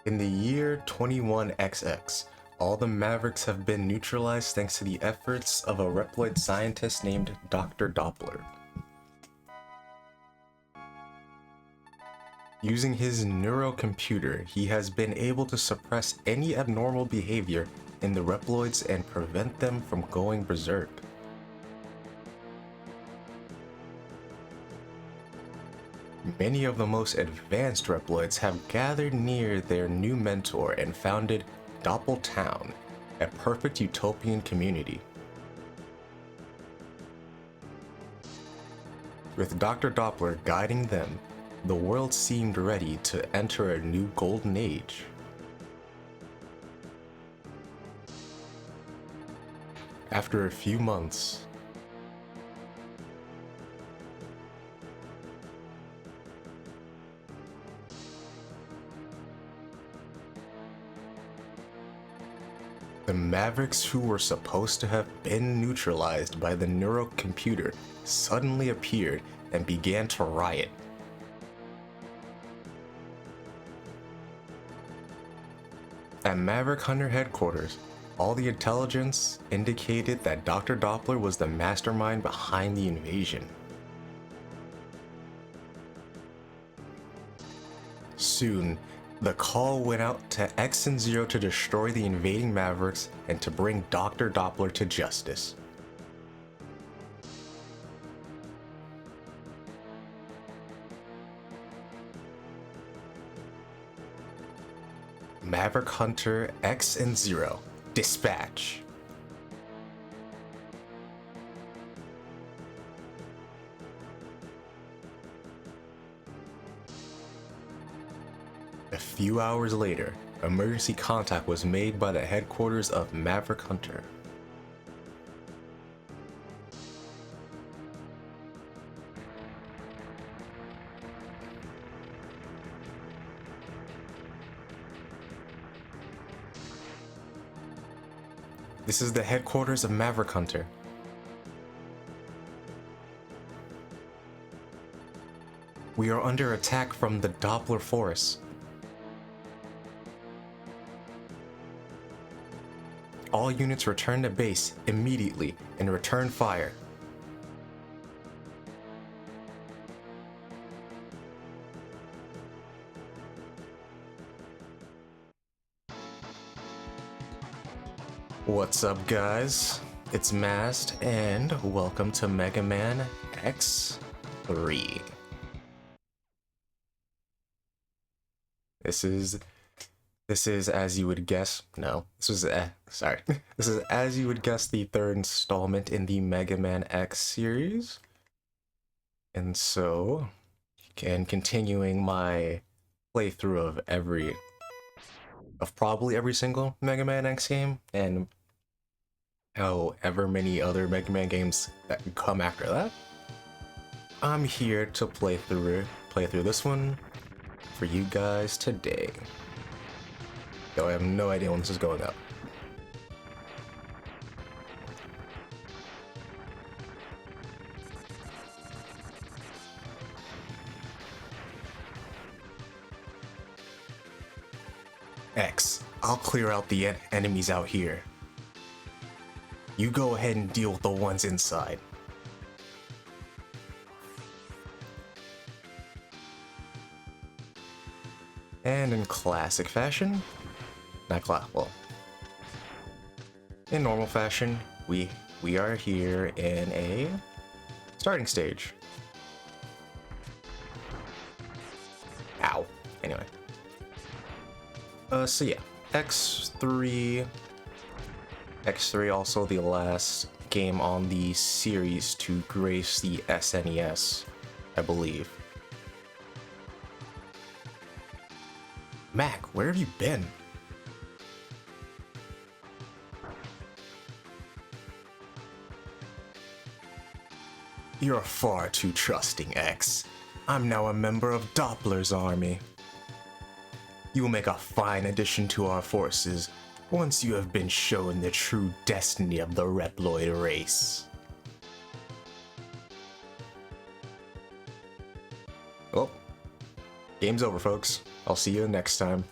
In the year 21XX, all the Mavericks have been neutralized thanks to the efforts of a Reploid scientist named Dr. Doppler. Using his neurocomputer, he has been able to suppress any abnormal behavior in the Reploids and prevent them from going berserk. Many of the most advanced Reploids have gathered near their new mentor and founded Doppeltown, a perfect utopian community. With Dr. Doppler guiding them, the world seemed ready to enter a new golden age. After a few months, the Mavericks who were supposed to have been neutralized by the neurocomputer suddenly appeared and began to riot. At Maverick Hunter headquarters, all the intelligence indicated that Dr. Doppler was the mastermind behind the invasion. Soon, the call went out to X and Zero to destroy the invading Mavericks and to bring Dr. Doppler to justice. Maverick Hunter X and Zero, dispatch. A few hours later, emergency contact was made by the headquarters of Maverick Hunter. This is the headquarters of Maverick Hunter. We are under attack from the Doppler force. All units return to base immediately and return fire. What's up, guys? It's Mast, and welcome to Mega Man X3. This is as you would guess. No, this was sorry. This is as you would guess the third installment in the Mega Man X series, and so, continuing my playthrough of probably every single Mega Man X game, and however many other Mega Man games that come after that. I'm here to play through this one for you guys today. Though I have no idea when this is going up. X, I'll clear out the enemies out here. You go ahead and deal with the ones inside. And in classic fashion, in normal fashion, we are here in a starting stage. Ow. Anyway. So yeah, X3 also the last game on the series to grace the SNES, I believe. Mac, where have you been? You're far too trusting, X. I'm now a member of Doppler's army. You will make a fine addition to our forces once you have been shown the true destiny of the Reploid race. Well, game's over, folks. I'll see you next time.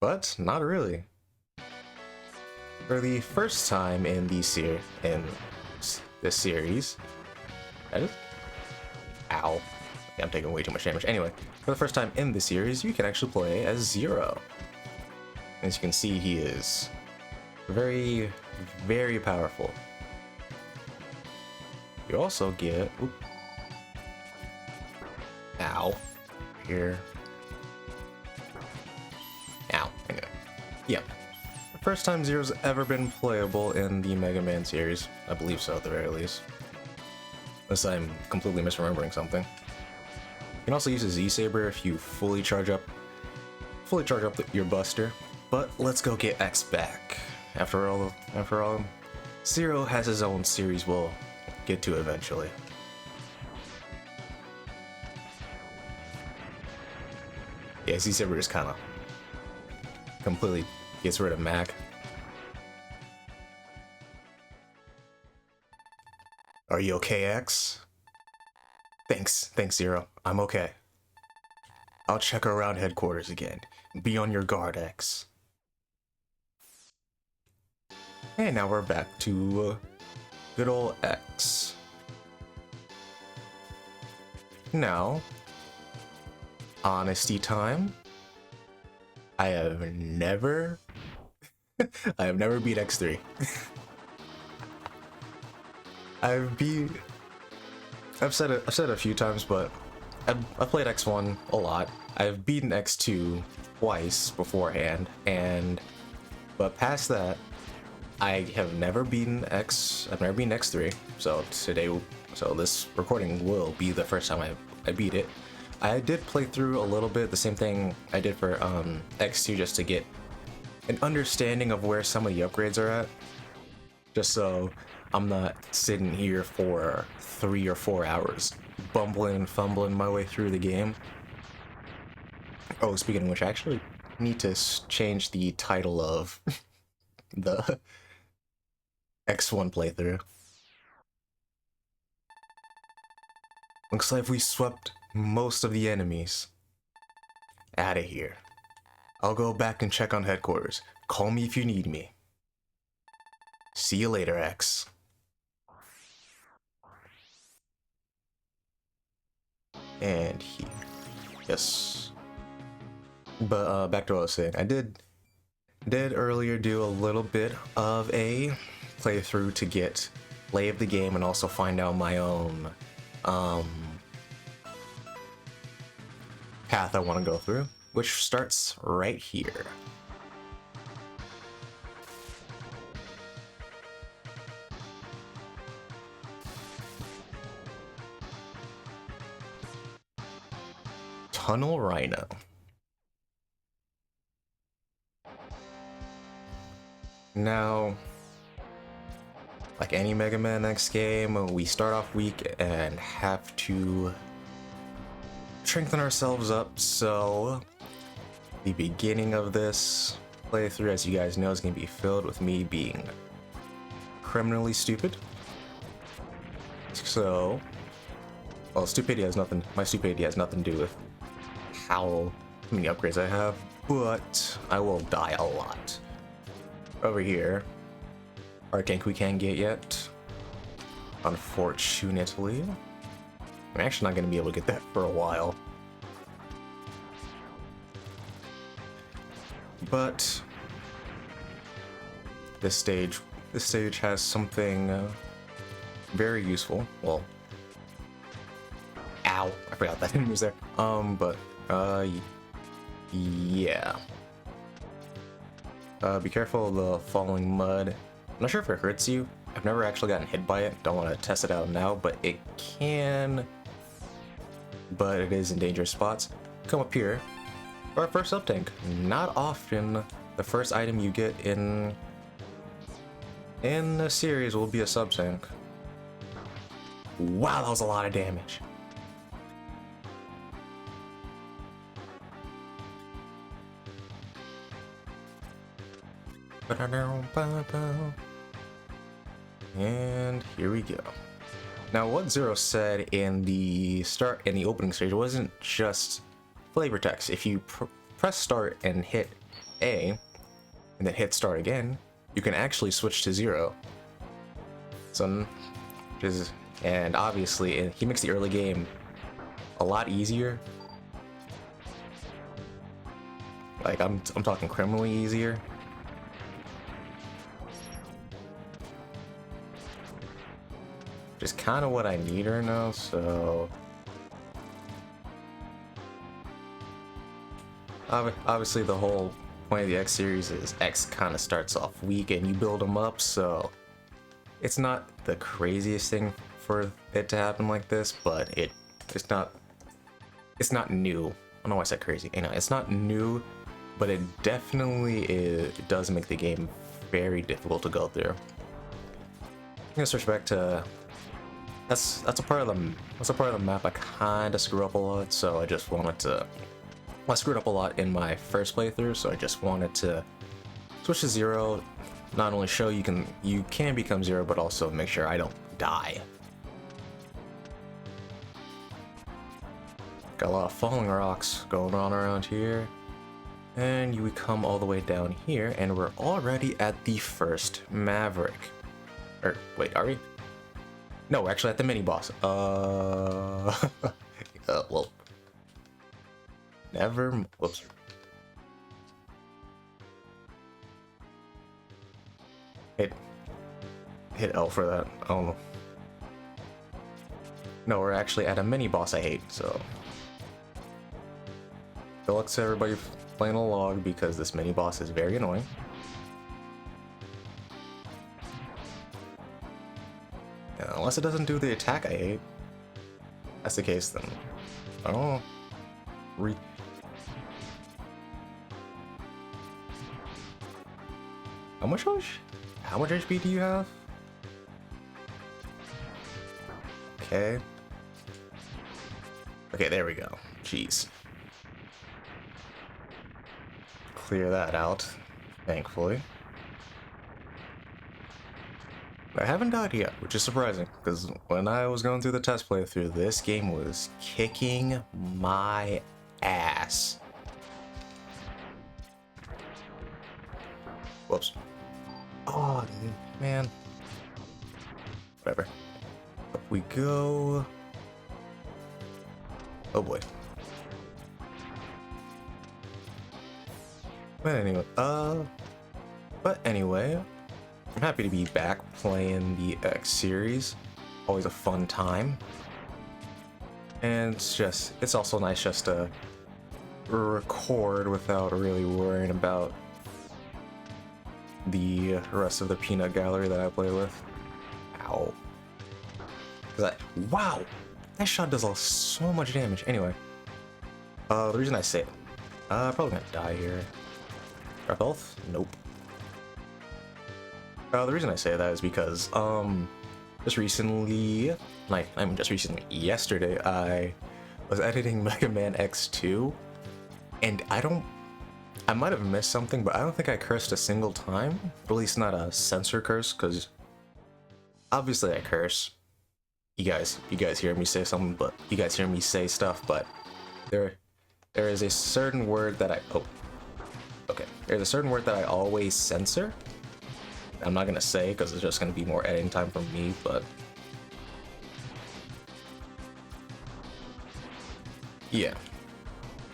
but not really. For the first time in this series, that is, ow, yeah, I'm taking way too much damage. Anyway, for the first time in the series, you can actually play as Zero. As you can see, he is very, very powerful. You also get, ow, here, ow, anyway, yeah. First time Zero's ever been playable in the Mega Man series. I believe so, at the very least. Unless I'm completely misremembering something. You can also use a Z-Saber if you fully charge up your Buster. But let's go get X back. After all, Zero has his own series we'll get to eventually. Yeah, Z-Saber just kind of completely gets rid of Mac. Are you okay, X? Thanks, Zero. I'm okay. I'll check around headquarters again. Be on your guard, X. And now we're back to good old X. Now, honesty time. I have never beat X3. I've said it a few times, but I've played X1 a lot. I've beaten X2 twice beforehand, but past that, I have never beaten I've never beaten X3. So this recording will be the first time I beat it. I did play through a little bit, the same thing I did for X2, just to get an understanding of where some of the upgrades are at. Just so I'm not sitting here for 3 or 4 hours, bumbling and fumbling my way through the game. Oh, speaking of which, I actually need to change the title of the X1 playthrough. Looks like we swept most of the enemies out of here. I'll go back and check on headquarters. Call me if you need me. See you later, X. And yes. But back to what I was saying. I did earlier do a little bit of a playthrough to get lay of the game and also find out my own path I want to go through, which starts right here. Tunnel Rhino. Now, like any Mega Man X game, we start off weak and have to strengthen ourselves up, so the beginning of this playthrough, as you guys know, is going to be filled with me being criminally stupid. So, well, my stupidity has nothing to do with how many upgrades I have, but I will die a lot. Over here, Arcank we can't get yet, unfortunately. I'm actually not going to be able to get that for a while. But this stage has something very useful. Well, ow, I forgot that was there. Yeah. Be careful of the falling mud. I'm not sure if it hurts you. I've never actually gotten hit by it. Don't want to test it out now, but it can. But it is in dangerous spots. Come up here. Our first up tank. Not often the first item you get in the series will be a sub tank. Wow, that was a lot of damage. And here we go. Now, what Zero said in the opening stage wasn't just flavor text. If you press start and hit A and then hit start again, you can actually switch to 0. So, and obviously, he makes the early game a lot easier. Like, I'm talking criminally easier. Just kind of what I need right now, so... Obviously, the whole point of the X series is X kind of starts off weak and you build them up, so... It's not the craziest thing for it to happen like this, but it's not new. I don't know why I said crazy. You know, it's not new, but it definitely does make the game very difficult to go through. I'm gonna switch back to that's a part of the map I kind of screw up a lot, so I just wanted to. Well, I screwed up a lot in my first playthrough, so I just wanted to switch to 0. Not only show you can become 0, but also make sure I don't die. Got a lot of falling rocks going on around here. And we come all the way down here, and we're already at the first Maverick. Or, wait, are we? No, we're actually at the mini-boss. Well. Whoops. Hit L for that. I don't know. No, we're actually at a mini-boss I hate, so... Good luck to everybody playing along, because this mini-boss is very annoying. Yeah, unless it doesn't do the attack I hate. That's the case, then. I don't know. How much HP do you have? Okay. Okay, there we go. Jeez. Clear that out, thankfully. I haven't died yet, which is surprising, because when I was going through the test playthrough, this game was kicking my ass. Whoops. Oh, man. Whatever. Up we go. Oh boy. But anyway, I'm happy to be back playing the X series. Always a fun time. And it's also nice just to record without really worrying about the rest of the peanut gallery that I play with. Ow. Wow! That shot does so much damage. Anyway. The reason I say it. Probably gonna die here. Drop health? Nope. The reason I say that is because, just recently, yesterday, I was editing Mega Man X2, and I might have missed something, but I don't think I cursed a single time. At least not a censor curse, because obviously I curse. You guys hear me say something, but you guys hear me say stuff, but there is a certain word that there's a certain word that I always censor. I'm not gonna say because it's just gonna be more editing time for me, but yeah.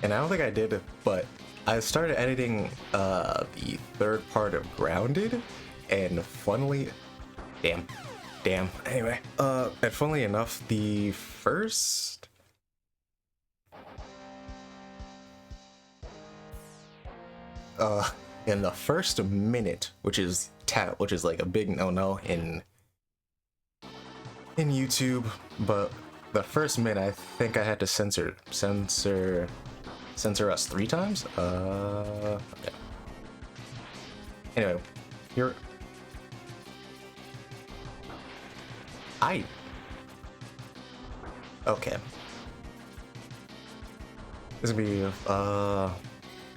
And I don't think I did, but I started editing the third part of Grounded, and funnily, damn. Anyway, and funnily enough, the first in the first minute, which is like a big no-no in YouTube, but the first minute I think I had to censor us 3 times. Okay. Anyway, okay. This would be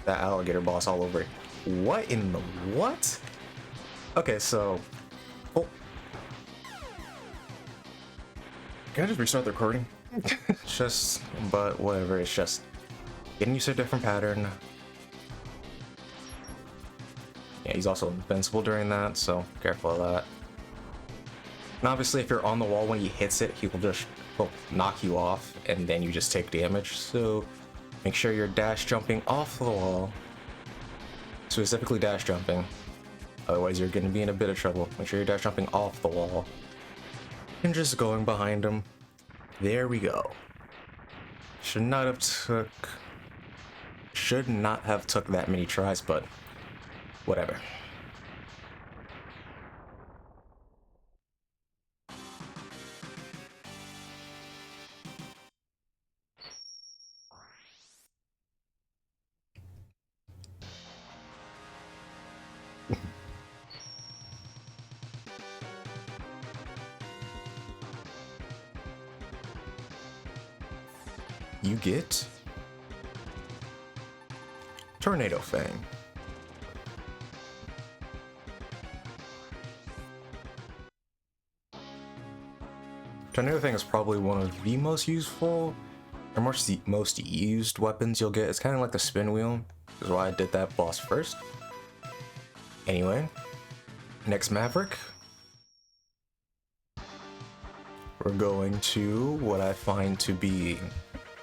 that alligator boss all over. What in the what? Okay, so can I just restart the recording? But whatever, it's just getting used to a different pattern. Yeah, he's also invincible during that, so careful of that. And obviously, if you're on the wall when he hits it, he will just knock you off, and then you just take damage. So make sure you're dash jumping off the wall, specifically dash jumping. Otherwise, you're going to be in a bit of trouble. Make sure you're dash jumping off the wall and just going behind him. There we go. Should not have took that many tries, but whatever. You get Tornado Fang. Tornado Fang is probably one of the most useful or most used weapons you'll get. It's kind of like the spin wheel, which is why I did that boss first. Anyway, next Maverick. We're going to what I find to be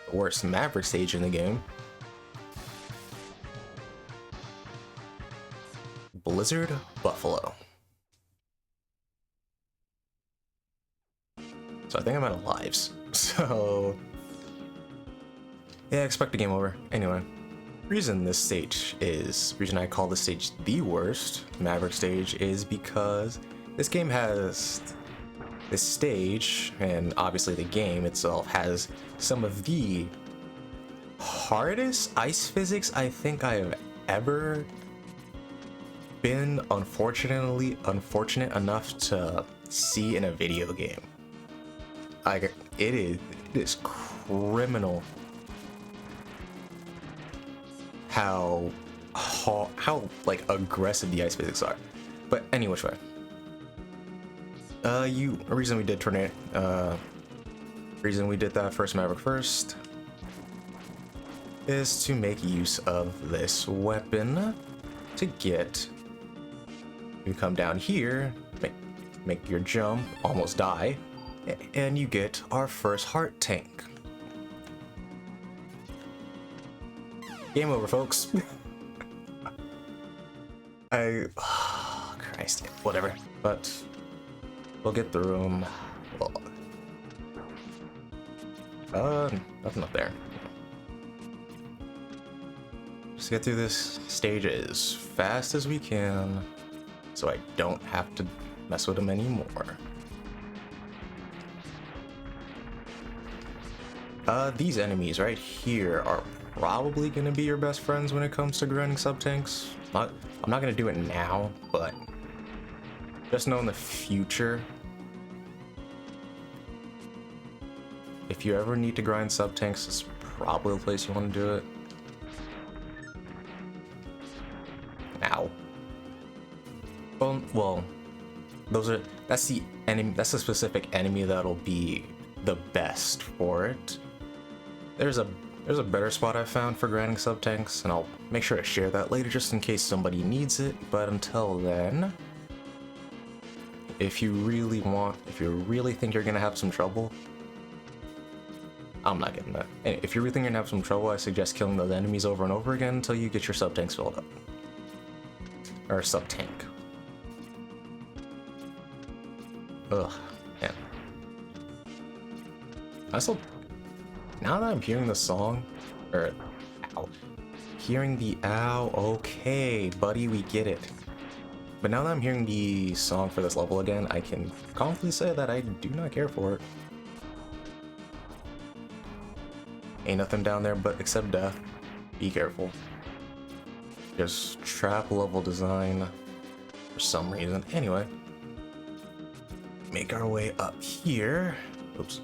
the worst Maverick stage in the game. Blizzard Buffalo. So I think I'm out of lives. So yeah, expect a game over. Anyway, reason I call this stage the worst Maverick stage is because this game has this stage, and obviously the game itself has some of the hardest ice physics I think I have ever been unfortunate enough to see in a video game. Like, it is criminal how like aggressive the ice physics are. But any which way. Reason we did that first Maverick first is to make use of this weapon to get. You come down here, make your jump, almost die, and you get our first heart tank. Game over, folks. Oh, Christ, whatever. But we'll get through them. Nothing up there. Just get through this stage as fast as we can, so I don't have to mess with them anymore. These enemies right here are probably gonna be your best friends when it comes to grinding sub-tanks. I'm not gonna do it now, but just know in the future, if you ever need to grind sub-tanks, it's probably the place you want to do it. Ow. Well, that's the enemy. That's the specific enemy that'll be the best for it. There's a better spot I found for grinding sub-tanks, and I'll make sure to share that later just in case somebody needs it. But until then, if you really think you're gonna have some trouble, I'm not getting that. Anyway, if you really think you're gonna have some trouble, I suggest killing those enemies over and over again until you get your sub-tanks filled up. Or sub-tank. Ugh, man. Now that I'm hearing the song, hearing the ow, okay, buddy, we get it. But now that I'm hearing the song for this level again, I can confidently say that I do not care for it. Ain't nothing down there but except death. Be careful. Just trap level design for some reason. Anyway, make our way up here. Oops.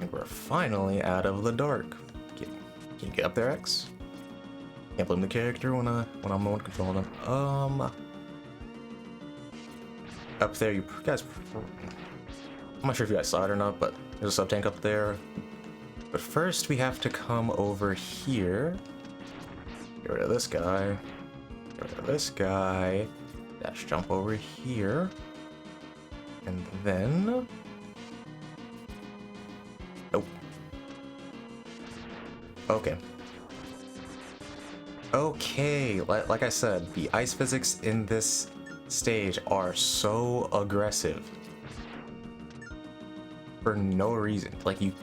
And we're finally out of the dark. Can you get up there, X? Can't blame the character when I'm the one controlling them. Up there, you guys. I'm not sure if you guys saw it or not, but there's a sub-tank up there. But first, we have to come over here. Get rid of this guy. Get rid of this guy. Dash jump over here. And then... Oh. Okay. Okay, like I said, the ice physics in this stage are so aggressive. For no reason. Like, you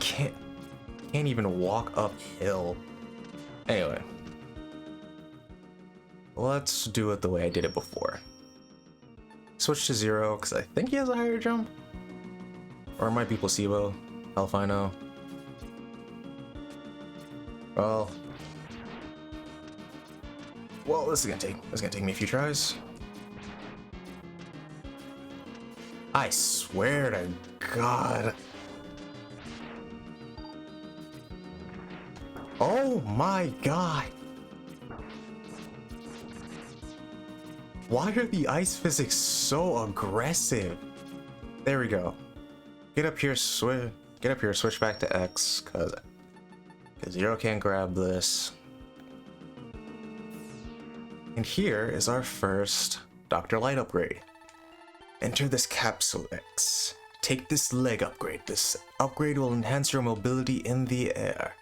can't even walk uphill. Anyway. Let's do it the way I did it before. Switch to 0, because I think he has a higher jump. Or it might be placebo. Hell if I know. Well, this is gonna take me a few tries. I swear to God. Oh my God. Why are the ice physics so aggressive? There we go. Get up here, switch back to X, cause Zero can't grab this. And here is our first Dr. Light upgrade. Enter this capsule X. Take this leg upgrade. This upgrade will enhance your mobility in the air.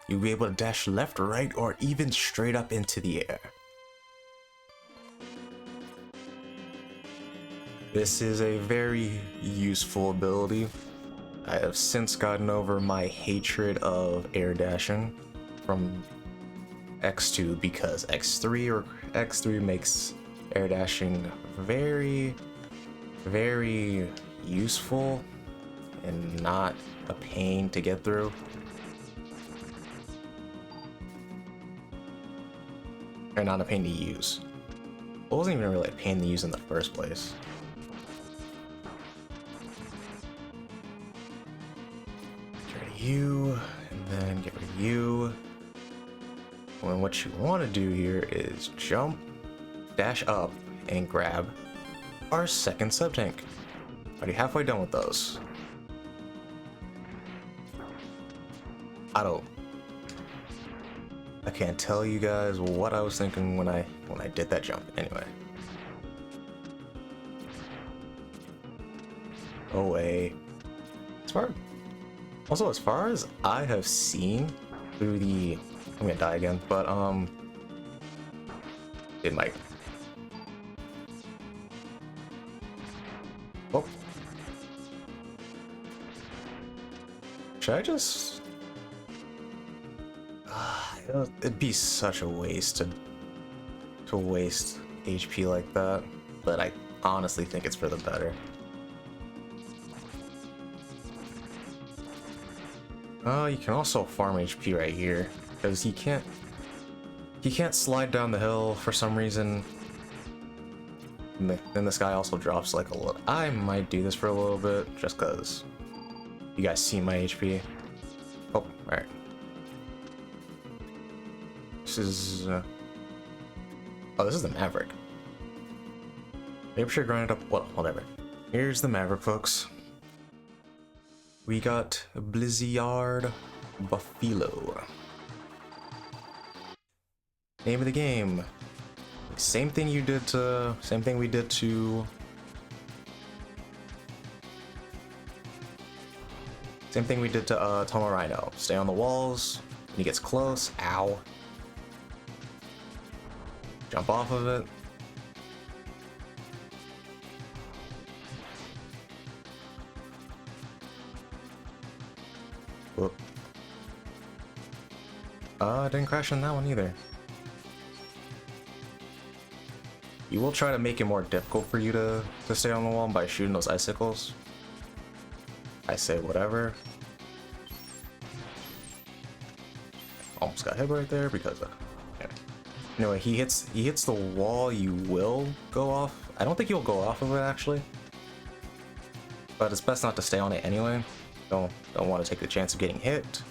You'll be able to dash left, right, or even straight up into the air. This is a very useful ability. I have since gotten over my hatred of air dashing from X2 because X3 makes air dashing very, very useful and not a pain to get through. Or not a pain to use. It wasn't even really a pain to use in the first place. Get rid of you, and then get rid of you. And what you want to do here is jump, dash up, and grab our second sub-tank. Already halfway done with those. I can't tell you guys what I was thinking when I did that jump. Anyway. Away. As far as I have seen through the, I'm gonna die again, but it might. Oh. Should I just? It'd be such a waste to waste HP like that, but I honestly think it's for the better. You can also farm HP right here because he can't slide down the hill for some reason. And then this guy also drops like a little. I might do this for a little bit just because you guys see my HP. Oh, all right. This is this is the Maverick. Maybe I should grind it up. Well, whatever. Here's the Maverick, folks. We got Blizzard Buffalo. Name of the game. Same thing we did to Tomo Rhino. Stay on the walls. When he gets close, ow. Jump off of it. Whoop. Didn't crash on that one either. You will try to make it more difficult for you to stay on the wall by shooting those icicles. I say whatever. Almost got hit right there because anyway, he hits the wall, you will go off. I don't think you'll go off of it actually. But it's best not to stay on it anyway. Don't want to take the chance of getting hit.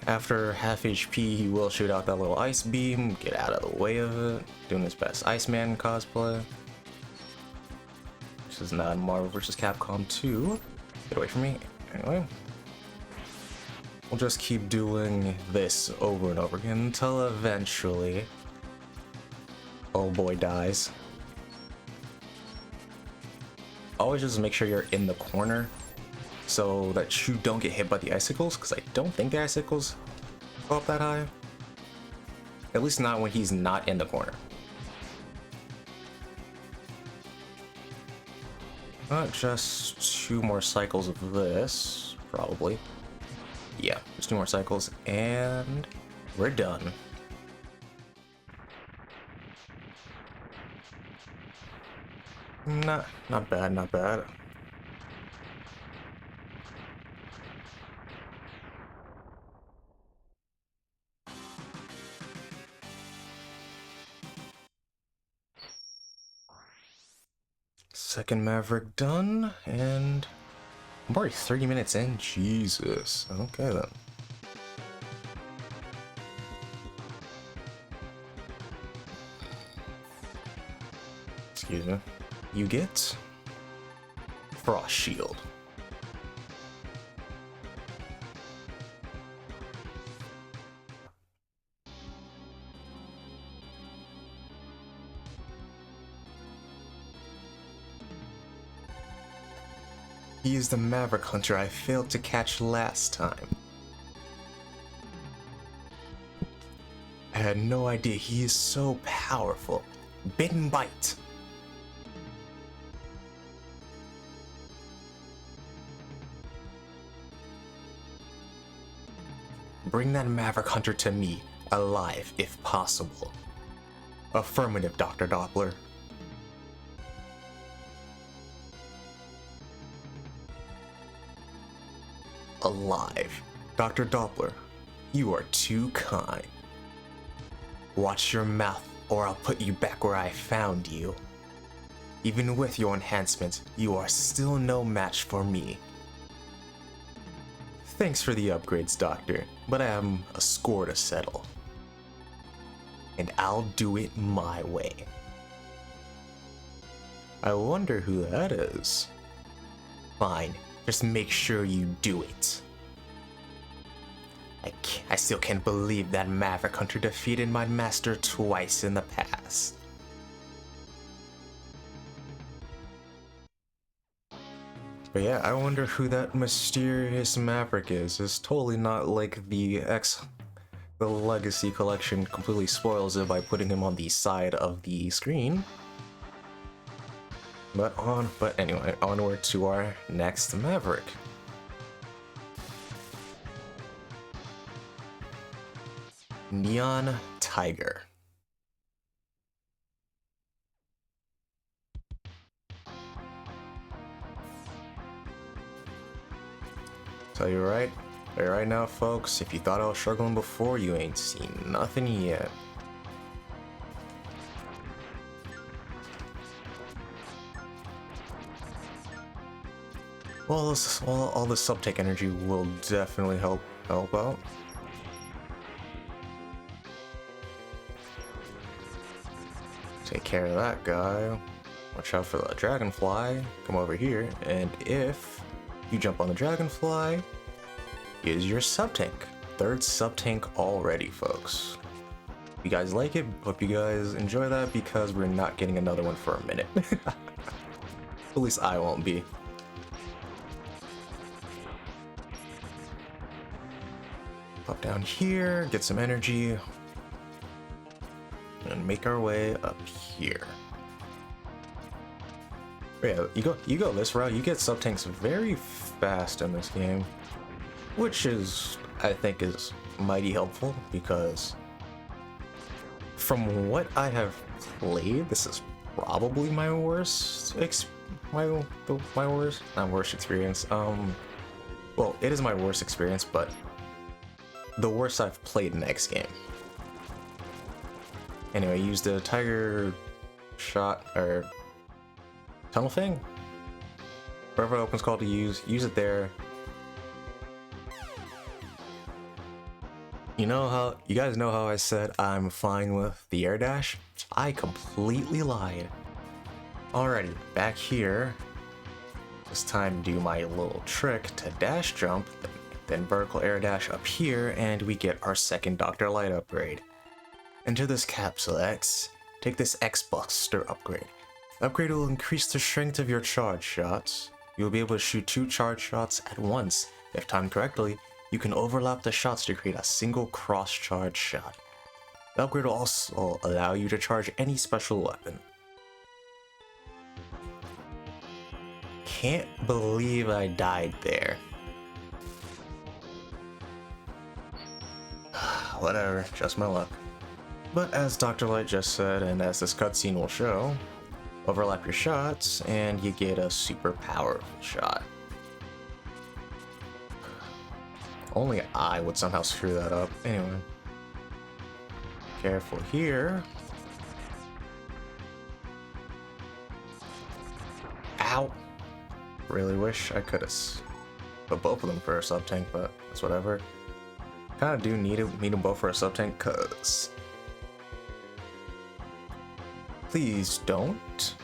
After half HP, he will shoot out that little ice beam, get out of the way of it, doing his best Iceman cosplay. This is not Marvel vs. Capcom 2. Get away from me. Anyway. We'll just keep doing this over and over again until eventually Oh boy, dies. Always just make sure you're in the corner so that you don't get hit by the icicles, because I don't think the icicles go up that high. At least not when he's not in the corner. Just 2 more cycles of this, probably. Yeah, just 2 more cycles, and we're done. Not bad, not bad. Second Maverick done, and I'm already 30 minutes in. Jesus. Okay then. Excuse me. You get Frost Shield. He is the Maverick Hunter I failed to catch last time. I had no idea he is so powerful. Bit and bite. Bring that Maverick Hunter to me, alive if possible. Affirmative, Dr. Doppler. Alive. Dr. Doppler, you are too kind. Watch your mouth, or I'll put you back where I found you. Even with your enhancements, you are still no match for me. Thanks for the upgrades, Doctor, but I have a score to settle. And I'll do it my way. I wonder who that is. Fine, just make sure you do it. I still can't believe that Maverick Hunter defeated my master twice in the past. But yeah, I wonder who that mysterious Maverick is. It's totally not like the Legacy Collection completely spoils it by putting him on the side of the screen. But anyway, onward to our next Maverick. Neon Tiger. Tell you right now, folks, if you thought I was struggling before, you ain't seen nothing yet. Well, all the subtech energy will definitely help out. Take care of that guy. Watch out for the dragonfly. Come over here, and if you jump on the dragonfly, here's your sub-tank. 3rd sub-tank already, folks. If you guys like it, hope you guys enjoy that, because we're not getting another one for a minute. At least I won't be. Pop down here, get some energy, and make our way up here. But yeah, you go this route, you get sub-tanks very fast in this game, which I think is mighty helpful, because from what I have played, this is probably my worst experience. Well, it is my worst experience, but the worst I've played in X game. Anyway, use the Tiger Shot, or Tunnel Fang? Wherever it opens call to use it there. You guys know how I said I'm fine with the air dash? I completely lied. Alrighty, back here. It's time to do my little trick to dash jump, then vertical air dash up here, and we get our second Dr. Light upgrade. Enter this Capsule X, take this X-Buster upgrade. The upgrade will increase the strength of your charge shots. You'll be able to shoot 2 charge shots at once. If timed correctly, you can overlap the shots to create a single cross-charge shot. The upgrade will also allow you to charge any special weapon. Can't believe I died there. Whatever, just my luck. But as Dr. Light just said, and as this cutscene will show, overlap your shots and you get a super powerful shot. Only I would somehow screw that up. Anyway. Careful here. Ow! Really wish I could have put both of them for a sub-tank, but it's whatever. Kinda do need them both for a sub-tank, cause... Please don't.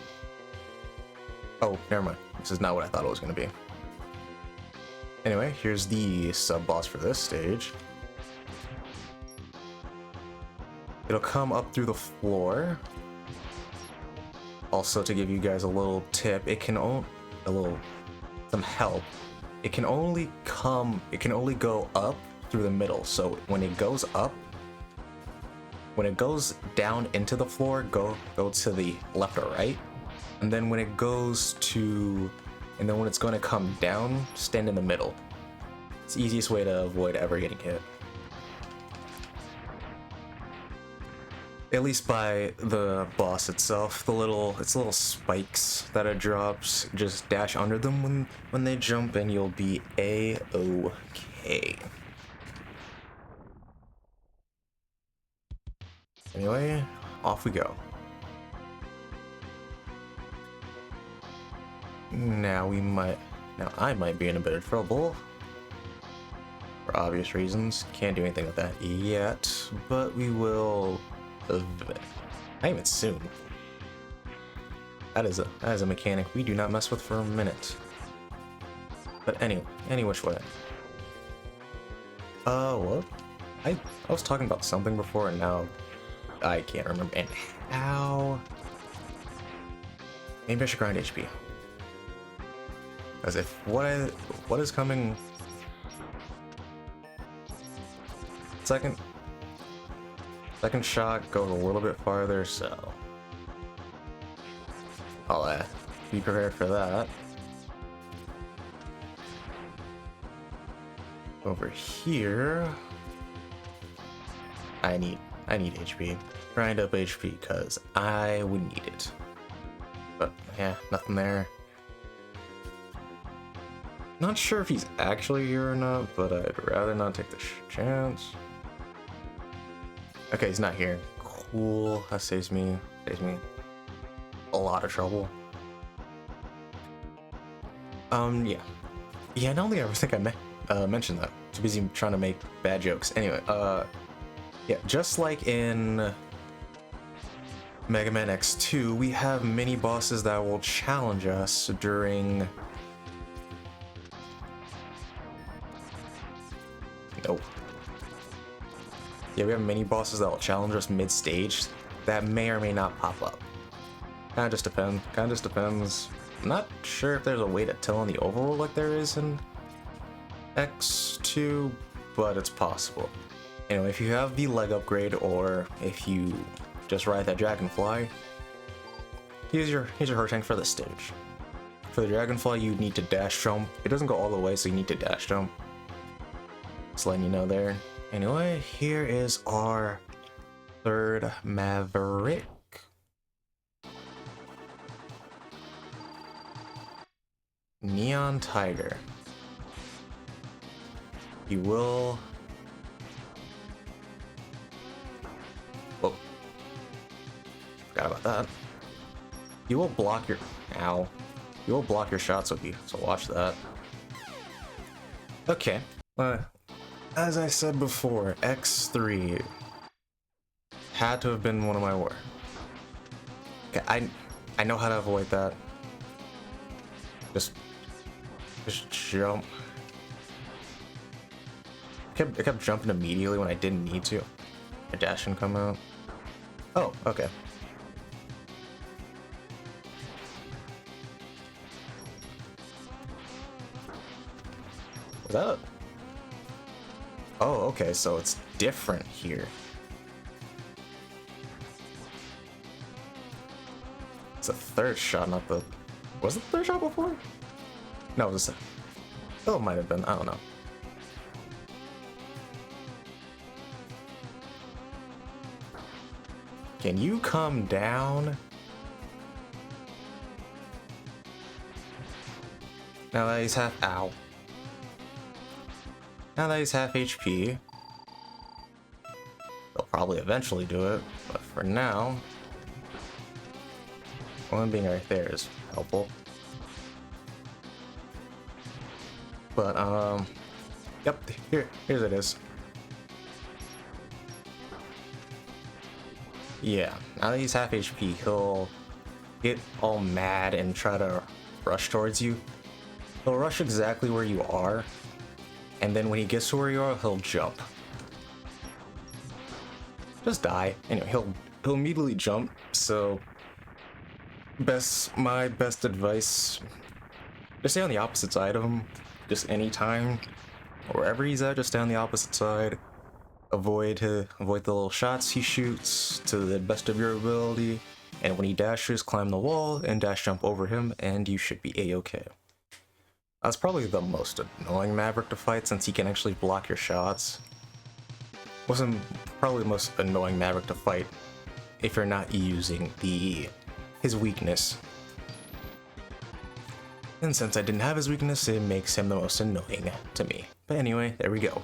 Oh, never mind. This is not what I thought it was gonna be. Anyway, here's the sub-boss for this stage. It'll come up through the floor. Also, to give you guys a little tip, it can some help. It can only go up through the middle. So when it goes up, when it goes down into the floor, go to the left or right. And then when it goes to, and then when it's going to come down, stand in the middle. It's the easiest way to avoid ever getting hit. At least by the boss itself, its little spikes that it drops, just dash under them when they jump and you'll be A-okay. Anyway, off we go. Now I might be in a bit of trouble. For obvious reasons. Can't do anything with that yet, but we will... Not even soon. That is a mechanic we do not mess with for a minute. But anyway, any which way. What? I was talking about something before and now I can't remember. And how? Maybe I should grind HP. As if what is coming? Second shot goes a little bit farther, so I'll be prepared for that. Over here, I need HP. Grind up HP because I would need it. But yeah, nothing there. Not sure if he's actually here or not, but I'd rather not take the chance. Okay, he's not here. Cool. That saves me a lot of trouble. Yeah. Yeah, I don't think I ever think I mentioned that. Too busy trying to make bad jokes. Anyway, yeah, just like in Mega Man X2, we have mini bosses that will challenge us during... Nope. Yeah, we have mini bosses that will challenge us mid-stage that may or may not pop up. Kinda just depends. I'm not sure if there's a way to tell in the overworld like there is in X2, but it's possible. Anyway, if you have the leg upgrade or if you just ride that Dragonfly, here's your hurt tank for this stage. For the Dragonfly, you need to dash jump. It doesn't go all the way, so you need to dash jump. Just letting you know there. Anyway, here is our third Maverick. Neon Tiger. You will... Whoa. Forgot about that. You will block your... Ow. You will block your shots with you, so watch that. Okay. As I said before, X3 had to have been one of my worst. Okay, I know how to avoid that. Just jump. I kept jumping immediately when I didn't need to. My dash didn't come out. Oh, okay. that a... Oh, okay, so it's different here. It's a third shot, not the... Was it the third shot before? No, it was a... Oh, it might have been. I don't know. Can you come down? Now that he's half... Ow. Now that he's half HP, they'll probably eventually do it, but for now, one being right there is helpful. But, yep, here's it is. Yeah, now that he's half HP, he'll get all mad and try to rush towards you. He'll rush exactly where you are, and then when he gets to where you are, he'll jump. Just die. Anyway, he'll immediately jump, so my best advice, just stay on the opposite side of him, just anytime. Wherever he's at, just stay on the opposite side. Avoid the little shots he shoots to the best of your ability, and when he dashes, climb the wall and dash jump over him, and you should be a-okay. That's probably the most annoying Maverick to fight since he can actually block your shots. Wasn't probably the most annoying Maverick to fight if you're not using his weakness. And since I didn't have his weakness, it makes him the most annoying to me. But anyway, there we go.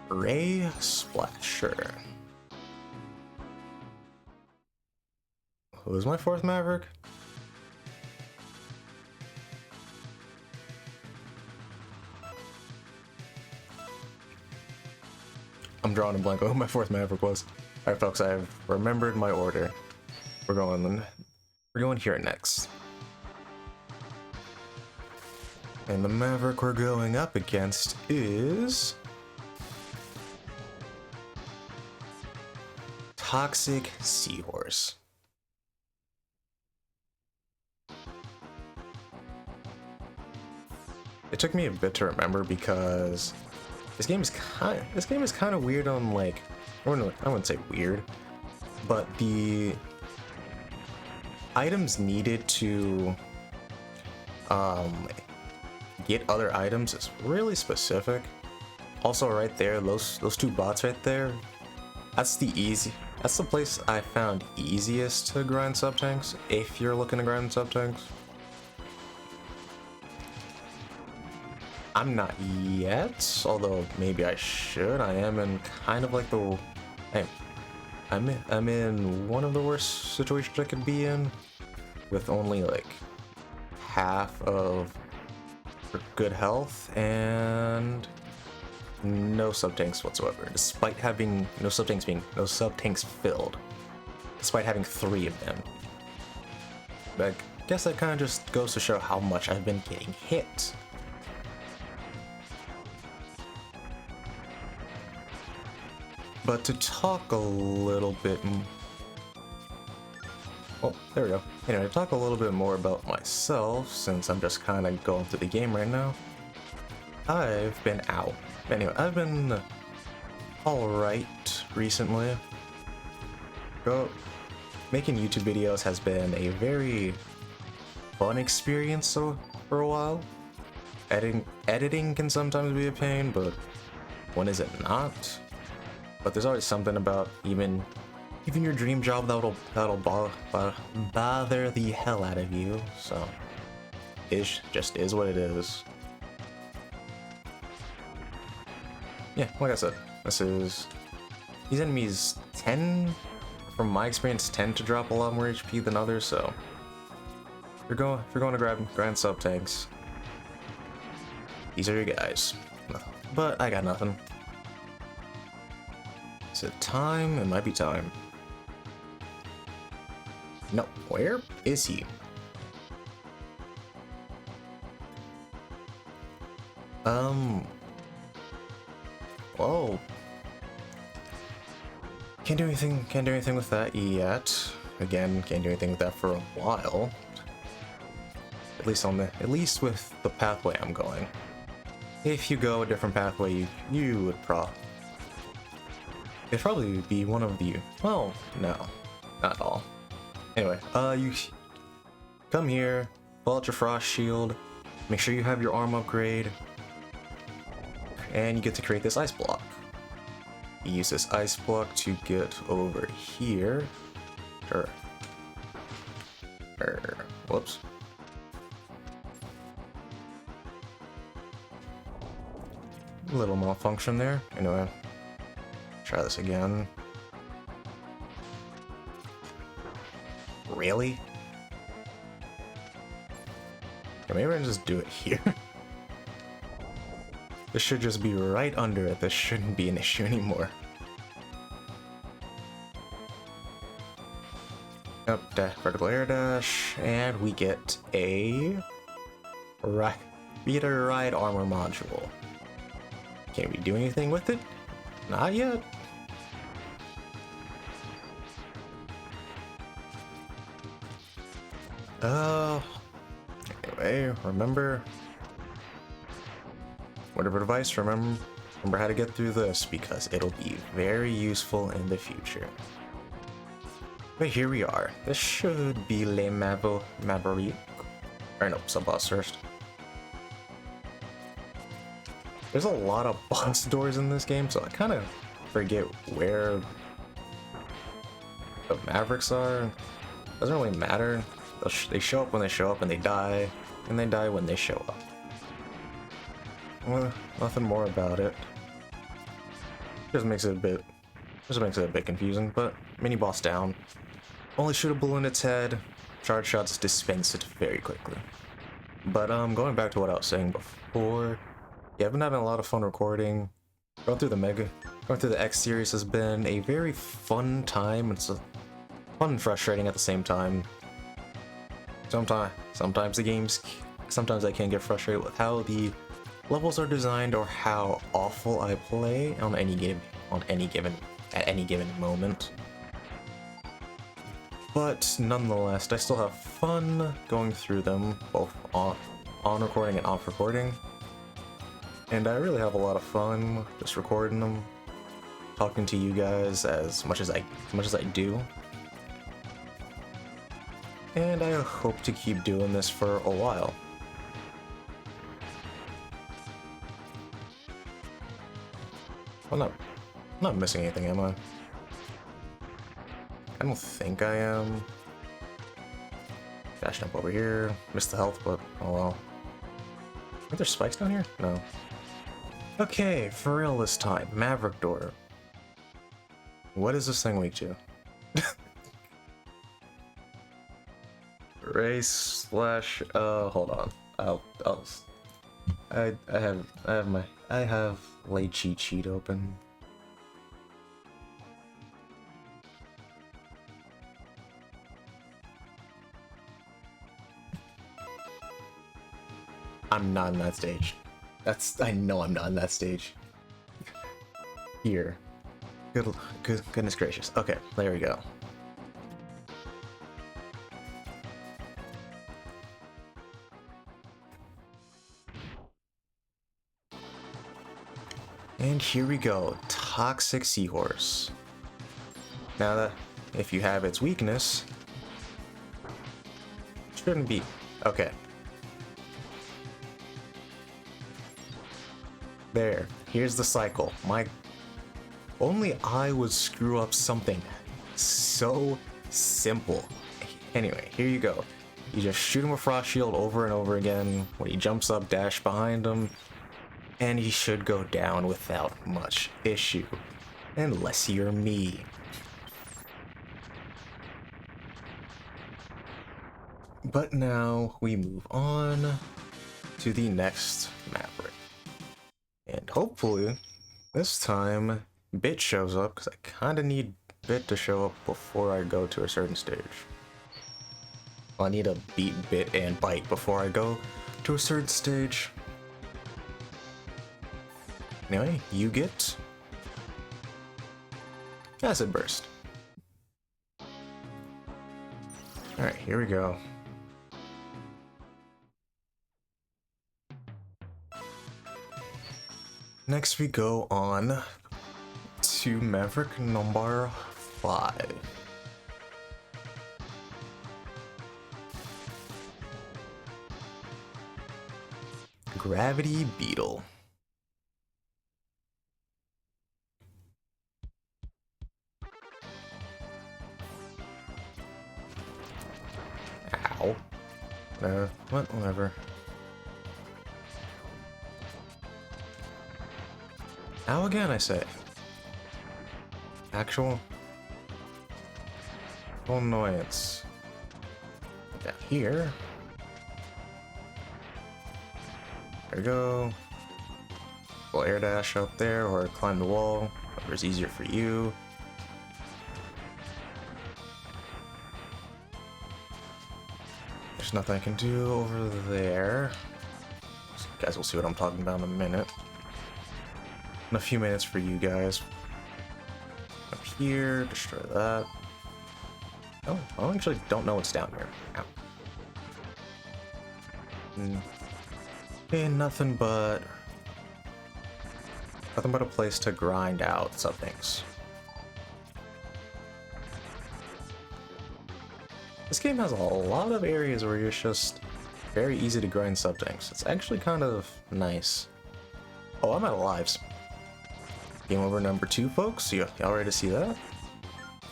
Ray Splasher. Who's my fourth Maverick? I'm drawing a blank on who my fourth Maverick was. Alright folks, I've remembered my order. We're going here next. And the Maverick we're going up against is Toxic Seahorse. It took me a bit to remember because this game is kind of weird on, like, I wouldn't say weird, but the items needed to get other items is really specific. Also, right there, those two bots right there, that's the place I found easiest to grind sub-tanks if you're looking to grind sub-tanks. I'm not yet, although maybe I should. I am in kind of like the... I'm in one of the worst situations I could be in, with only like half of good health and no sub-tanks whatsoever, despite having no sub-tanks filled, despite having 3 of them. But I guess that kind of just goes to show how much I've been getting hit. But to talk a little bit... Oh, there we go. Anyway, to talk a little bit more about myself, since I'm just kind of going through the game right now, I've been out. Anyway, I've been alright recently. Making YouTube videos has been a very fun experience for a while. Editing can sometimes be a pain, but when is it not? But there's always something about even your dream job that'll bother the hell out of you. So it just is what it is. Yeah, like I said, these enemies tend, from my experience, tend to drop a lot more HP than others. So if you're going to grind sub tanks, these are your guys. But I got nothing. Is it time? It might be time. No, where is he? Whoa. Can't do anything with that yet. Again, can't do anything with that for a while. At least with the pathway I'm going. if you go a different pathway, you would it'd probably be one of the, well, no, not at all. Anyway, you come here, pull out your frost shield, make sure you have your arm upgrade, and you get to create this ice block. You use this ice block to get over here. Whoops. A little malfunction there. Anyway, try this again. Really? Yeah, maybe I can just do it here. This should just be right under it. This shouldn't be an issue anymore. Up, vertical air dash, and we get a Speeder Ride armor module. Can we do anything with it? Not yet. Anyway, remember, whatever device, remember how to get through this, because it'll be very useful in the future. But here we are. This should be Le Maverick. Or no, sub-boss first. There's a lot of boss doors in this game, so I kind of forget where the Mavericks are. Doesn't really matter. They show up when they show up, and they die when they show up. Well, nothing more about it. Just makes it a bit confusing, but mini boss down. Only shoot a bullet in its head. Charge shots dispense it very quickly. But going back to what I was saying before, yeah, I've been having a lot of fun recording. Going through the X series has been a very fun time. It's fun and frustrating at the same time. Sometimes I can get frustrated with how the levels are designed or how awful I play at any given moment. But nonetheless, I still have fun going through them, both on recording and off recording. And I really have a lot of fun just recording them, talking to you guys as much as I do. And I hope to keep doing this for a while. I'm not missing anything, am I? I don't think I am. Dash jump over here. Missed the health, but oh well. Are there spikes down here? No. Okay, for real this time. Maverick door. What is this thing weak to? Race / hold on. I have late cheat sheet open. I'm not in that stage. I know I'm not in that stage. Here. Goodness gracious. Okay, there we go. And here we go, Toxic Seahorse. Now, if you have its weakness, shouldn't be. Okay. There, here's the cycle. Only I would screw up something so simple. Anyway, here you go. You just shoot him a frost shield over and over again. When he jumps up, dash behind him. And he should go down without much issue. Unless you're me. But now we move on to the next Maverick. And hopefully, this time, Bit shows up, because I kind of need Bit to show up before I go to a certain stage. Well, I need to beat Bit and Bite before I go to a certain stage. Anyway, you get Acid Burst. Alright, here we go. Next we go on to Maverick number 5. Gravity Beetle. Ow. Whatever. Ow again, I say. Actual annoyance. Down here. There we go. We'll air dash up there or climb the wall, whatever's easier for you. There's nothing I can do over there. So you guys will see what I'm talking about in a minute. In a few minutes for you guys. Up here, destroy that. Oh, I actually don't know what's down here. Ow. Okay, nothing but a place to grind out some things. This game has a lot of areas where it's just very easy to grind sub things. It's actually kind of nice. Oh, I'm out of lives. Game over number 2, folks. Y'all ready to see that? Yeah,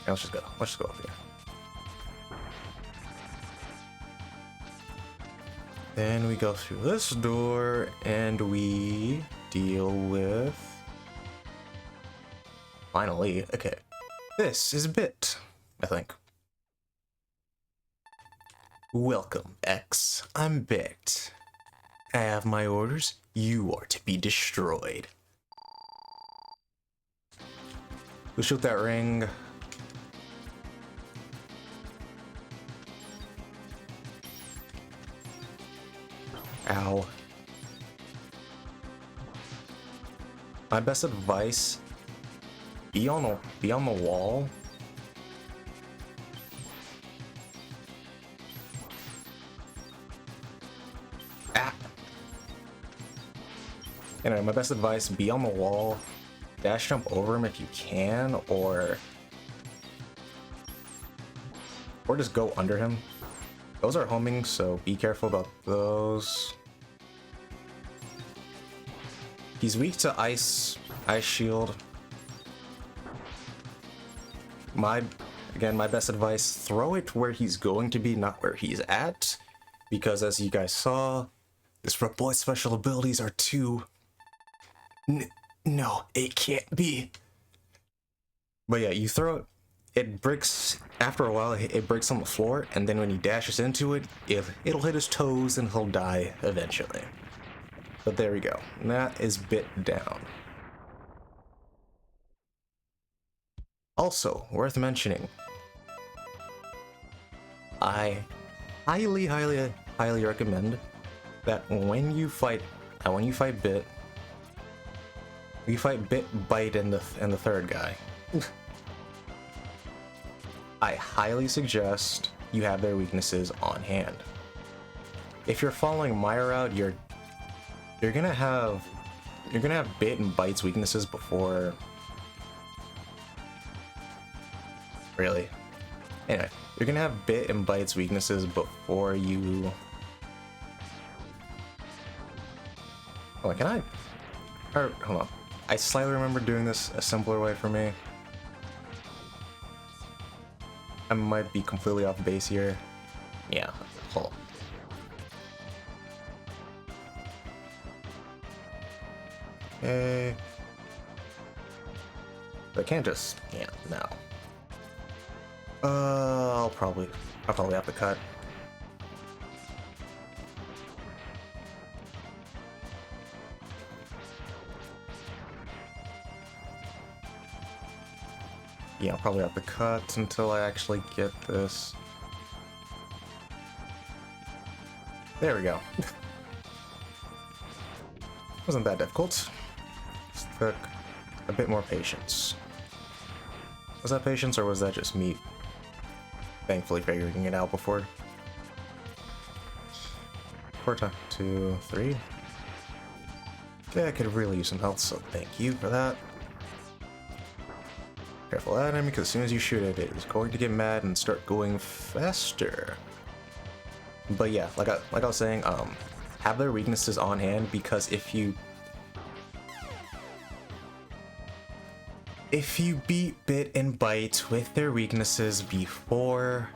let's just go up here. Then we go through this door and we deal with... Finally, okay. This is Bit, I think. Welcome, X. I'm Bit. I have my orders. You are to be destroyed. We'll shoot that ring. Ow. My best advice, be on the wall. Anyway, my best advice, be on the wall. Dash jump over him if you can, or just go under him. Those are homing, so be careful about those. He's weak to ice shield. My best advice, throw it where he's going to be, not where he's at. Because as you guys saw, this boy's special abilities are too... No, it can't be. But yeah, you throw it, it breaks, after a while, it breaks on the floor, and then when he dashes into it, it'll hit his toes and he'll die eventually. But there we go. And that is Bit down. Also, worth mentioning, I highly recommend that when you fight Bit, you fight Bit, Bite, and the third guy. I highly suggest you have their weaknesses on hand. If you're following my route, you're gonna have Bit and Bite's weaknesses before. Really? Anyway, you're gonna have Bit and Bite's weaknesses before you. Oh, can I? Or hold on. I slightly remember doing this a simpler way for me. I might be completely off base here. Yeah, hold on. Okay. I can't just, yeah, no. I'll probably have to cut. Yeah, I'll probably have to cut until I actually get this. There we go. Wasn't that difficult. Just took a bit more patience. Was that patience or was that just me thankfully figuring it out before? 4 times 2, 3. Okay, I could really use some health, so thank you for that. Careful that enemy, because as soon as you shoot it, it is going to get mad and start going faster. But yeah, like I was saying, have their weaknesses on hand, because if you beat Bit and Byte with their weaknesses before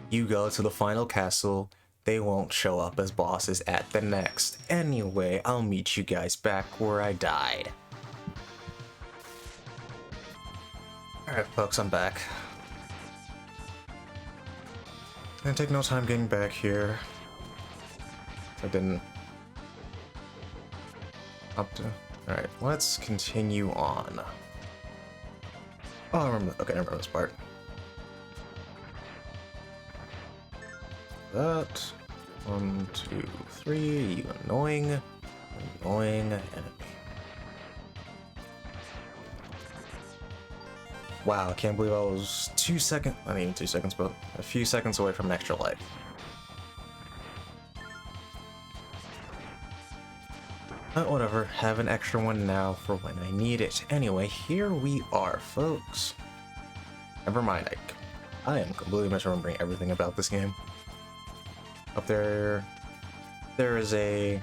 you go to the final castle, they won't show up as bosses at the next. Anyway, I'll meet you guys back where I died. Alright folks, I'm back. Gonna take no time getting back here. I didn't... Up to... Alright, let's continue on. Oh, I remember... Okay, I remember this part. That... 1, 2, 3, you annoying enemy. Wow, I can't believe I was 2 seconds, not even 2 seconds, but a few seconds away from an extra life. But whatever, have an extra one now for when I need it. Anyway, here we are, folks. Never mind, I am completely misremembering everything about this game. Up there is a...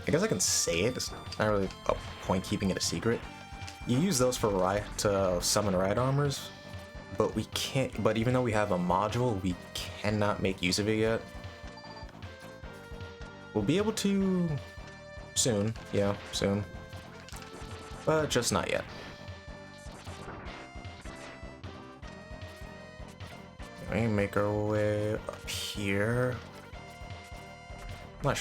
I guess I can say it, it's not really a point keeping it a secret. You use those for to summon ride armors, but we can't. But even though we have a module, we cannot make use of it yet. We'll be able to soon, yeah, soon, but just not yet. We make our way up here. I'm not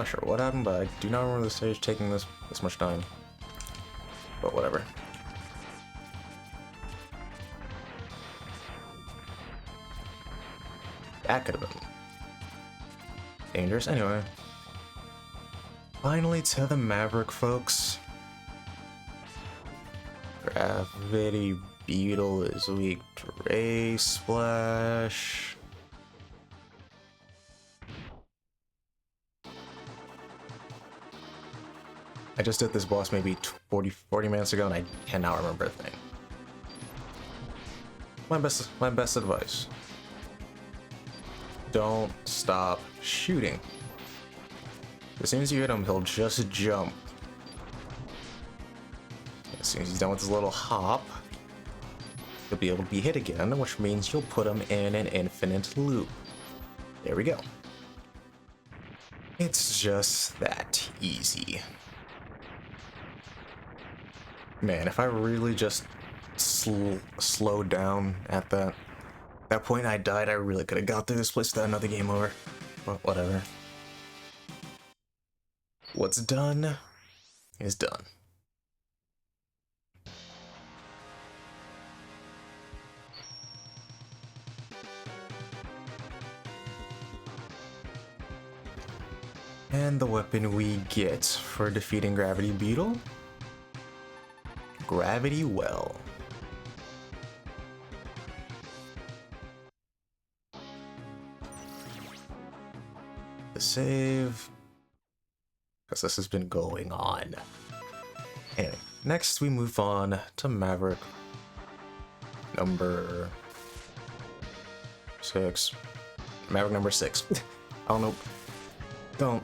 sure what happened, but I do not remember the stage taking this much time. But whatever. That could have been dangerous. Anyway. Finally to the Maverick, folks. Gravity Beetle is weak to Ray Splash. I just did this boss maybe 40 minutes ago and I cannot remember a thing. My best advice. Don't stop shooting. As soon as you hit him, he'll just jump. As soon as he's done with his little hop, he'll be able to be hit again, which means you'll put him in an infinite loop. There we go. It's just that easy. Man, if I really just slowed down at that point I died, I really could have got through this place without another game over. But whatever. What's done is done. And the weapon we get for defeating Gravity Beetle? Gravity Well. The save, because this has been going on. Anyway, next we move on to Maverick number 6. Maverick number 6. I don't know. Don't.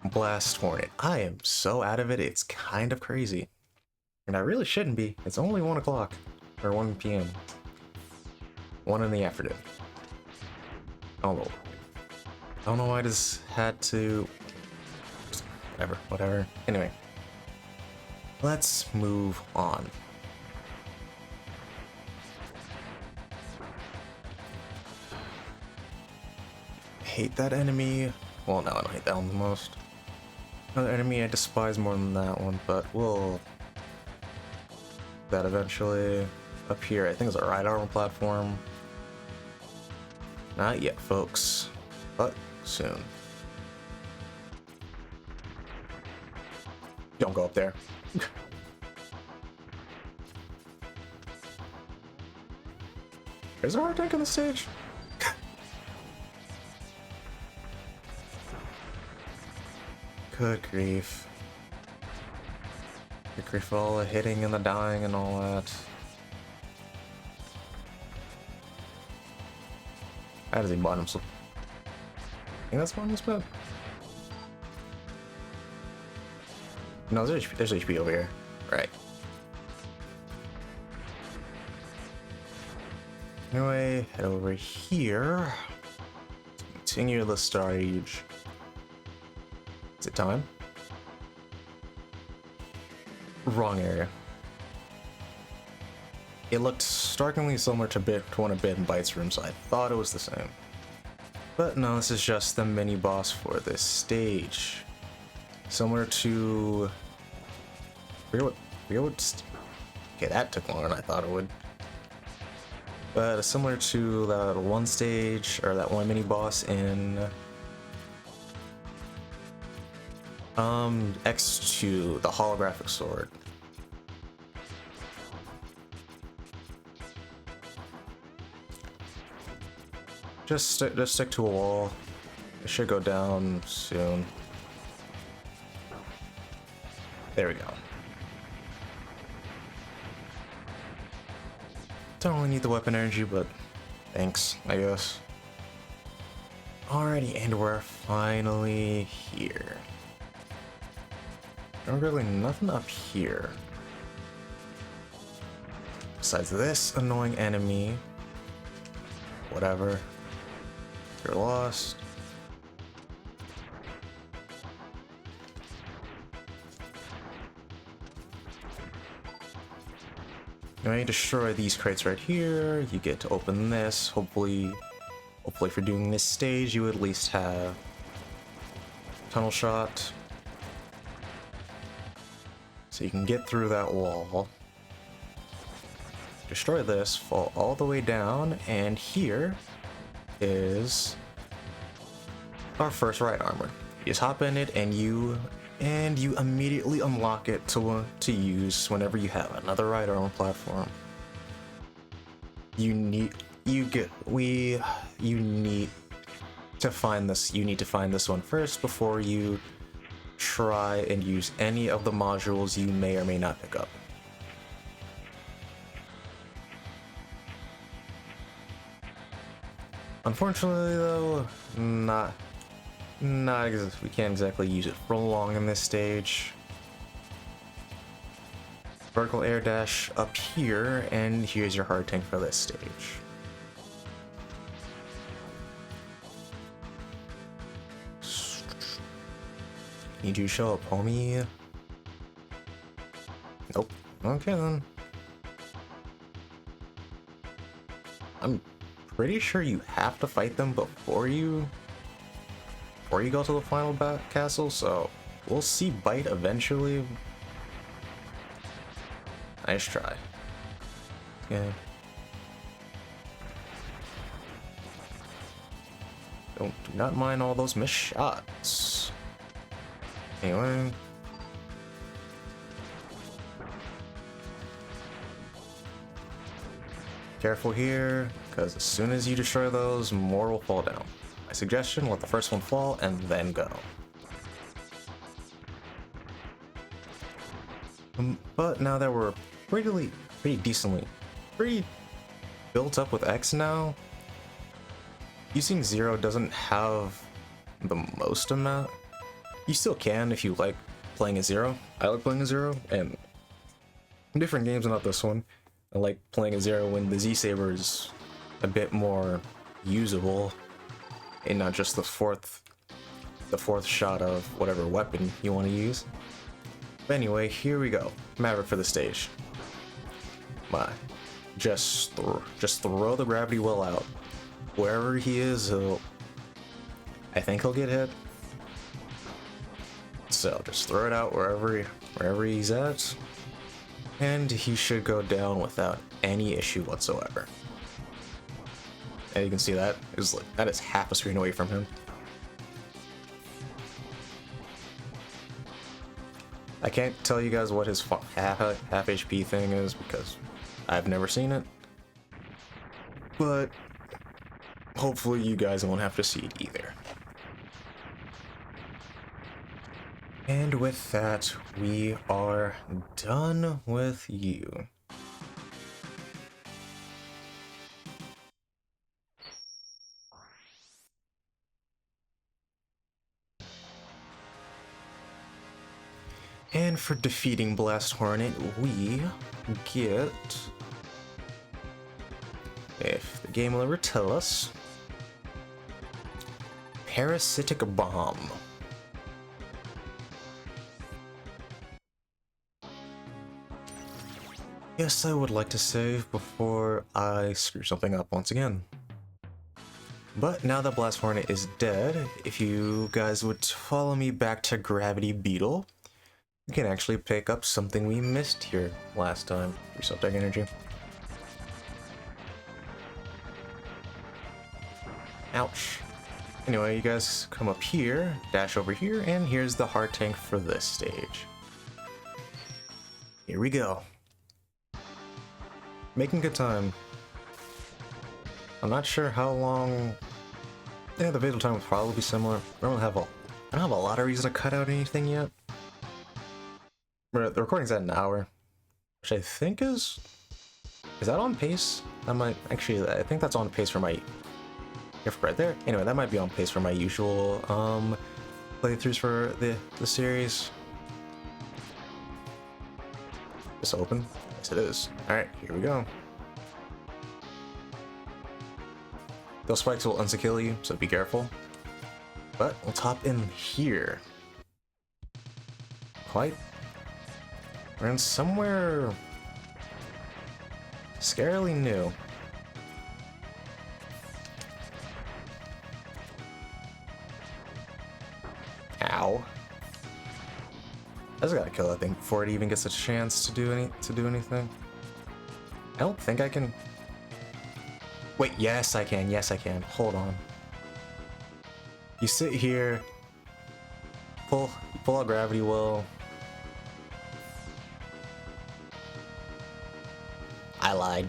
Blast Hornet. I am so out of it, it's kind of crazy. And I really shouldn't be. It's only 1 o'clock. Or 1 p.m. 1 in the afternoon. I don't know why I just had to... Whatever. Anyway. Let's move on. Hate that enemy. Well, no, I don't hate that one the most. Another enemy I despise more than that one, but we'll... that eventually. Up here, I think it's a ride armor platform. Not yet, folks, but soon. Don't go up there. Is there a hard tank on the stage? Good grief. Good grief, all the hitting and the dying and all that. How does he bottom slip? I think that's bottom slip. No, there's HP over here. Right. Anyway, head over here. Continue the stage. Is it time? Wrong area. It looked starkly similar to one of Bit and Byte's rooms, so I thought it was the same. But no, this is just the mini boss for this stage. Similar to... Okay, that took longer than I thought it would. But similar to that one stage, or that one mini boss in X2, the holographic sword. Just stick to a wall. It should go down soon. There we go. Don't really need the weapon energy, but thanks, I guess. Alrighty, and we're finally here. There's really nothing up here. Besides this annoying enemy. Whatever. You're lost. When you destroy these crates right here, you get to open this. Hopefully if you're doing this stage, you at least have tunnel shot. So you can get through that wall. Destroy this, fall all the way down, and here is our first right armor. You just hop in it and you immediately unlock it to use whenever you have another right armor platform. You need to find this. You need to find this one first before you try and use any of the modules you may or may not pick up. Unfortunately, though, we can't exactly use it for long in this stage. Vertical air dash up here, and here's your hard tank for this stage. Need you to show up, homie? Nope. Okay then. I'm pretty sure you have to fight them before you go to the final castle, so we'll see Byte eventually. Nice try. Yeah. Do not mind all those missed shots. Anyway. Careful here, because as soon as you destroy those, more will fall down. My suggestion, let the first one fall and then go. But now that we're pretty built up with X now, using Zero doesn't have the most amount. You still can if you like playing a Zero. I like playing a Zero, and different games, not this one. I like playing a Zero when the Z-Saber is a bit more usable and not just the fourth shot of whatever weapon you want to use. But anyway, here we go. Maverick for the stage. Just throw the gravity well out. Wherever he is, I think he'll get hit. So just throw it out wherever he's at, and he should go down without any issue whatsoever. And you can see that is half a screen away from him. I can't tell you guys what his half HP thing is because I've never seen it, but hopefully you guys won't have to see it either. And with that, we are done with you. And for defeating Blast Hornet, we get, if the game will ever tell us, Parasitic Bomb. Yes, I would like to save before I screw something up once again. But now that Blast Hornet is dead, if you guys would follow me back to Gravity Beetle, we can actually pick up something we missed here last time. Receptor energy. Ouch. Anyway, you guys come up here, dash over here, and here's the heart tank for this stage. Here we go. Making good time. I'm not sure how long. Yeah, the video time will probably be similar. I don't have a lot of reason to cut out anything yet. But the recording's at an hour, which I think is that on pace? I think that's on pace for my right there. Anyway, that might be on pace for my usual playthroughs for the series. Is this open? Yes, it is. All right, here we go. Those spikes will unskill you, so be careful. But let's hop in here. We're in somewhere scarily new. Ow. I just gotta kill that thing before it even gets a chance to do anything. I don't think I can. Wait, yes I can. Yes I can. Hold on. You sit here, pull out Gravity Well. I lied.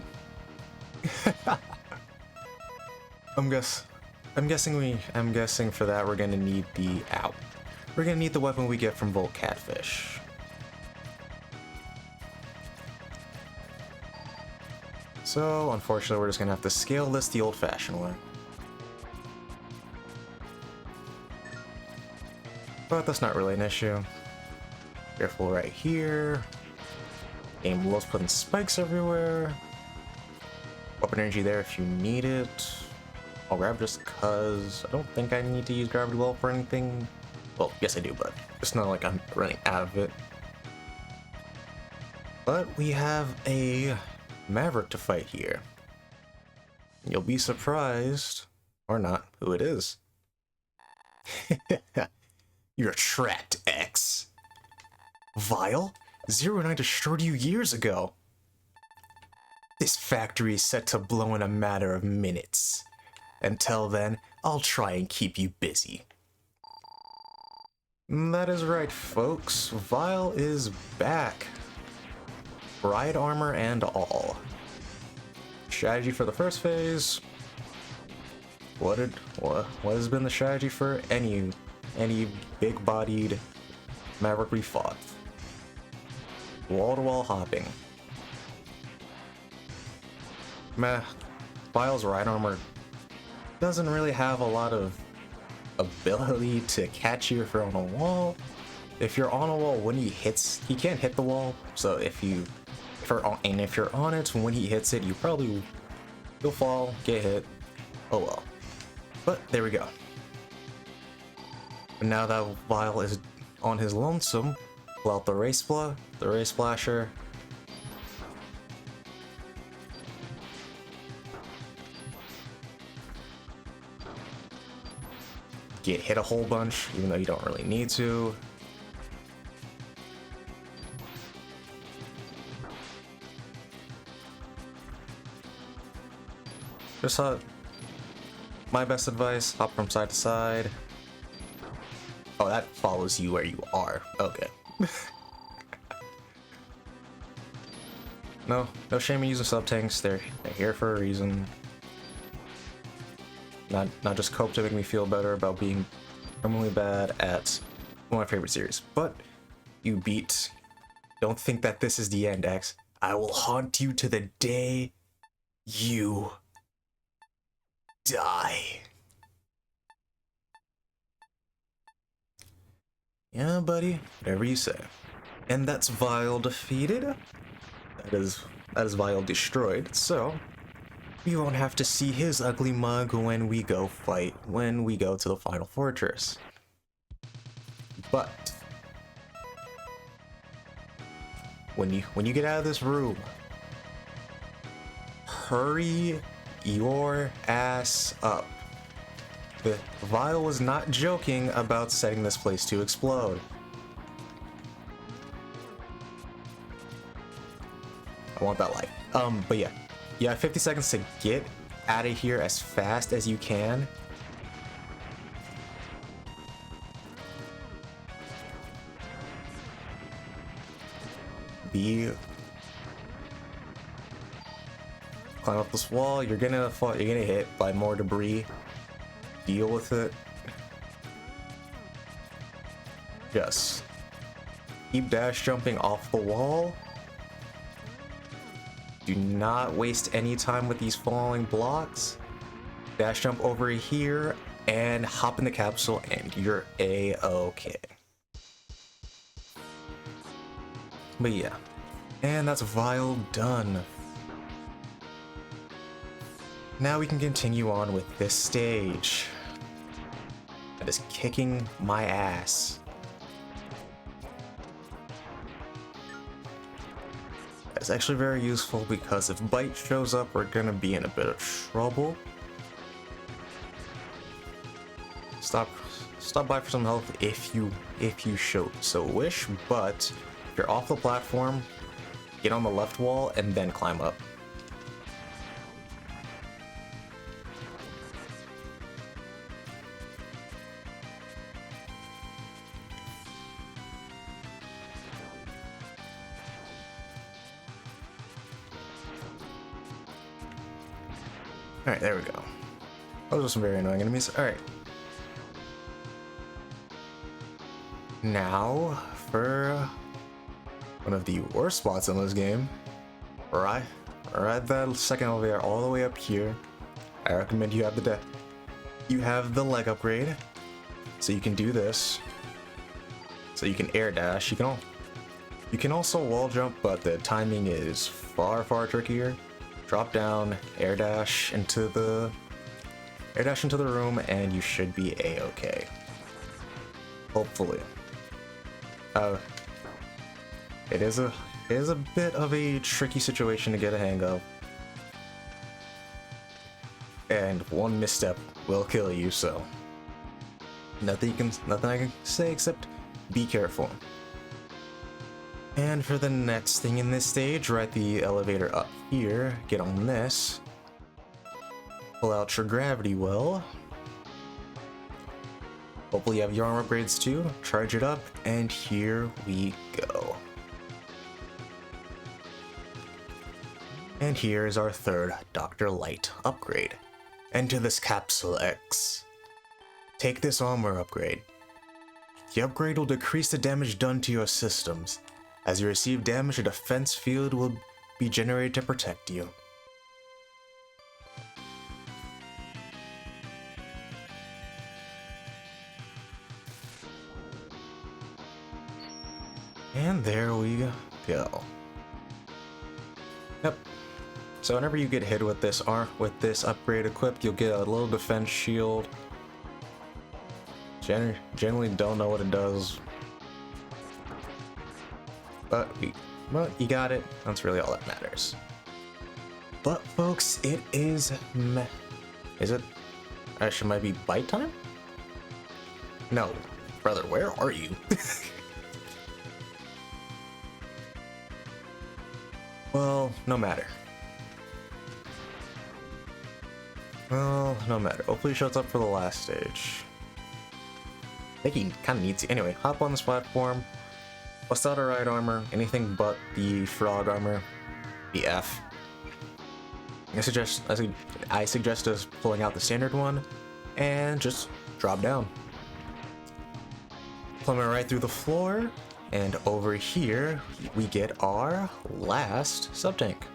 I'm guessing for that we're gonna need we're gonna need the weapon we get from Volt Catfish. So unfortunately we're just gonna have to scale this the old-fashioned way. But that's not really an issue. Careful right here. Aim lows, putting spikes everywhere. Weapon energy there if you need it. I'll grab just cause I don't think I need to use Gravity Well for anything. Well, yes I do, but it's not like I'm running out of it. But we have a Maverick to fight here. You'll be surprised, or not, who it is. You're trapped, X. Vile? Zero Nine destroyed you years ago. This factory is set to blow in a matter of minutes. Until then, I'll try and keep you busy. That is right, folks. Vile is back. Ride armor and all. Strategy for the first phase. What has been the strategy for any big-bodied Maverick we fought? Wall-to-wall hopping. Vile's ride armor doesn't really have a lot of ability to catch you if you're on a wall. If you're on a wall, when he can't hit the wall. So if you're on it, when he hits it, you'll fall, get hit. Oh well. But there we go. And now that Vile is on his lonesome, pull out the Ray Splasher. Get hit a whole bunch, even though you don't really need to. Just my best advice, hop from side to side. Oh, that follows you where you are. Okay. No shame in using sub-tanks. They're here for a reason. Not just cope to make me feel better about being criminally bad at One of my favorite series. But you beat. Don't think that this is the end, X. I will haunt you to the day you die. Yeah, buddy. Whatever you say. And that's Vile defeated. That is Vile destroyed. So we won't have to see his ugly mug when we go to the final fortress. But when you get out of this room, hurry your ass up. The Vile was not joking about setting this place to explode. I want that light. But yeah. You have 50 seconds to get out of here as fast as you can. Climb up this wall. You're gonna fall. You're gonna hit by more debris. Deal with it. Just keep dash jumping off the wall. Do not waste any time with these falling blocks. Dash jump over here and hop in the capsule and you're A-okay. But yeah, and that's Vile done. Now we can continue on with this stage. That is kicking my ass. It's actually very useful because if Bite shows up, we're gonna be in a bit of trouble. Stop by for some health if you so wish, but if you're off the platform, get on the left wall and then climb up. Alright, there we go. Those are some very annoying enemies. Alright. Now, for one of the worst spots in this game. Right that second elevator all the way up here. I recommend you have the leg upgrade. So you can do this. So you can air dash. You can also wall jump, but the timing is far trickier. Drop down, air dash into the room, and you should be A-okay. Hopefully. It is a bit of a tricky situation to get a hang of. And one misstep will kill you, so nothing I can say except be careful. And for the next thing in this stage, ride the elevator up here, get on this, pull out your gravity well. Hopefully you have your armor upgrades too, charge it up, and here we go. And here is our third Dr. Light upgrade. Enter this capsule, X. Take this armor upgrade. The upgrade will decrease the damage done to your systems. As you receive damage, a defense field will be generated to protect you. And there we go. Yep. So whenever you get hit with this upgrade equipped, you'll get a little defense shield. Generally don't know what it does. But you got it. That's really all that matters. But folks, it is it? Actually, might be bite time? No, brother, where are you? Well, no matter. Hopefully he shows up for the last stage. I think he kind of needs to. Anyway, hop on this platform. Bust out our right armor, anything but the frog armor, the F. I suggest us pulling out the standard one and just drop down. Plummet right through the floor, and over here we get our last sub-tank.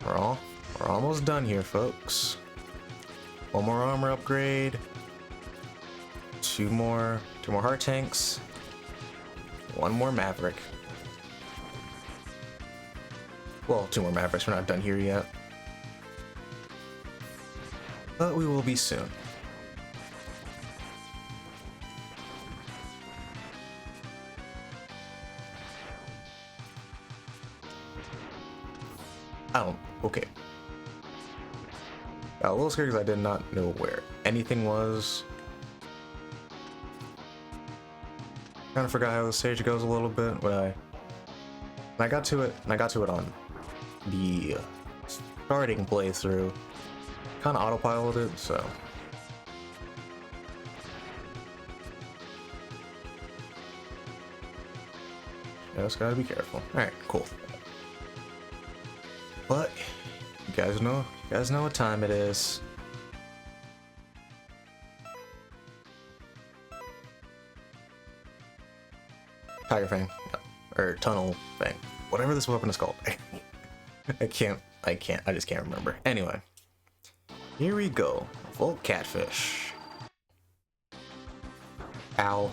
We're almost done here, folks. One more armor upgrade, two more heart tanks, one more Maverick. Well, two more Mavericks, we're not done here yet. But we will be soon. Okay. A little scared because I did not know where anything was. Kind of forgot how the stage goes a little bit, but I got to it on the starting playthrough. Kind of autopiloted, so. Just gotta be careful. Alright, cool. But you guys know what time it is. Tiger Fang, or Tunnel Fang, whatever this weapon is called. I just can't remember. Anyway, here we go. Full catfish. Ow.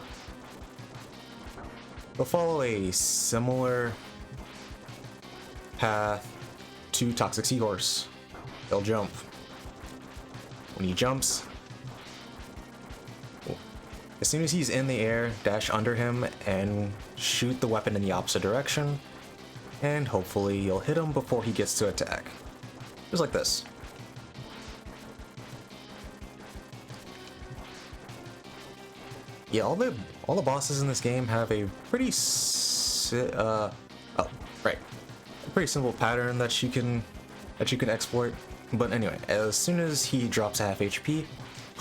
We'll follow a similar path to Toxic Seahorse. He'll jump. When he jumps, as soon as he's in the air, dash under him and shoot the weapon in the opposite direction, and hopefully you'll hit him before he gets to attack. Just like this. Yeah, all the bosses in this game have a pretty pretty simple pattern that you can exploit. But anyway, as soon as he drops half HP,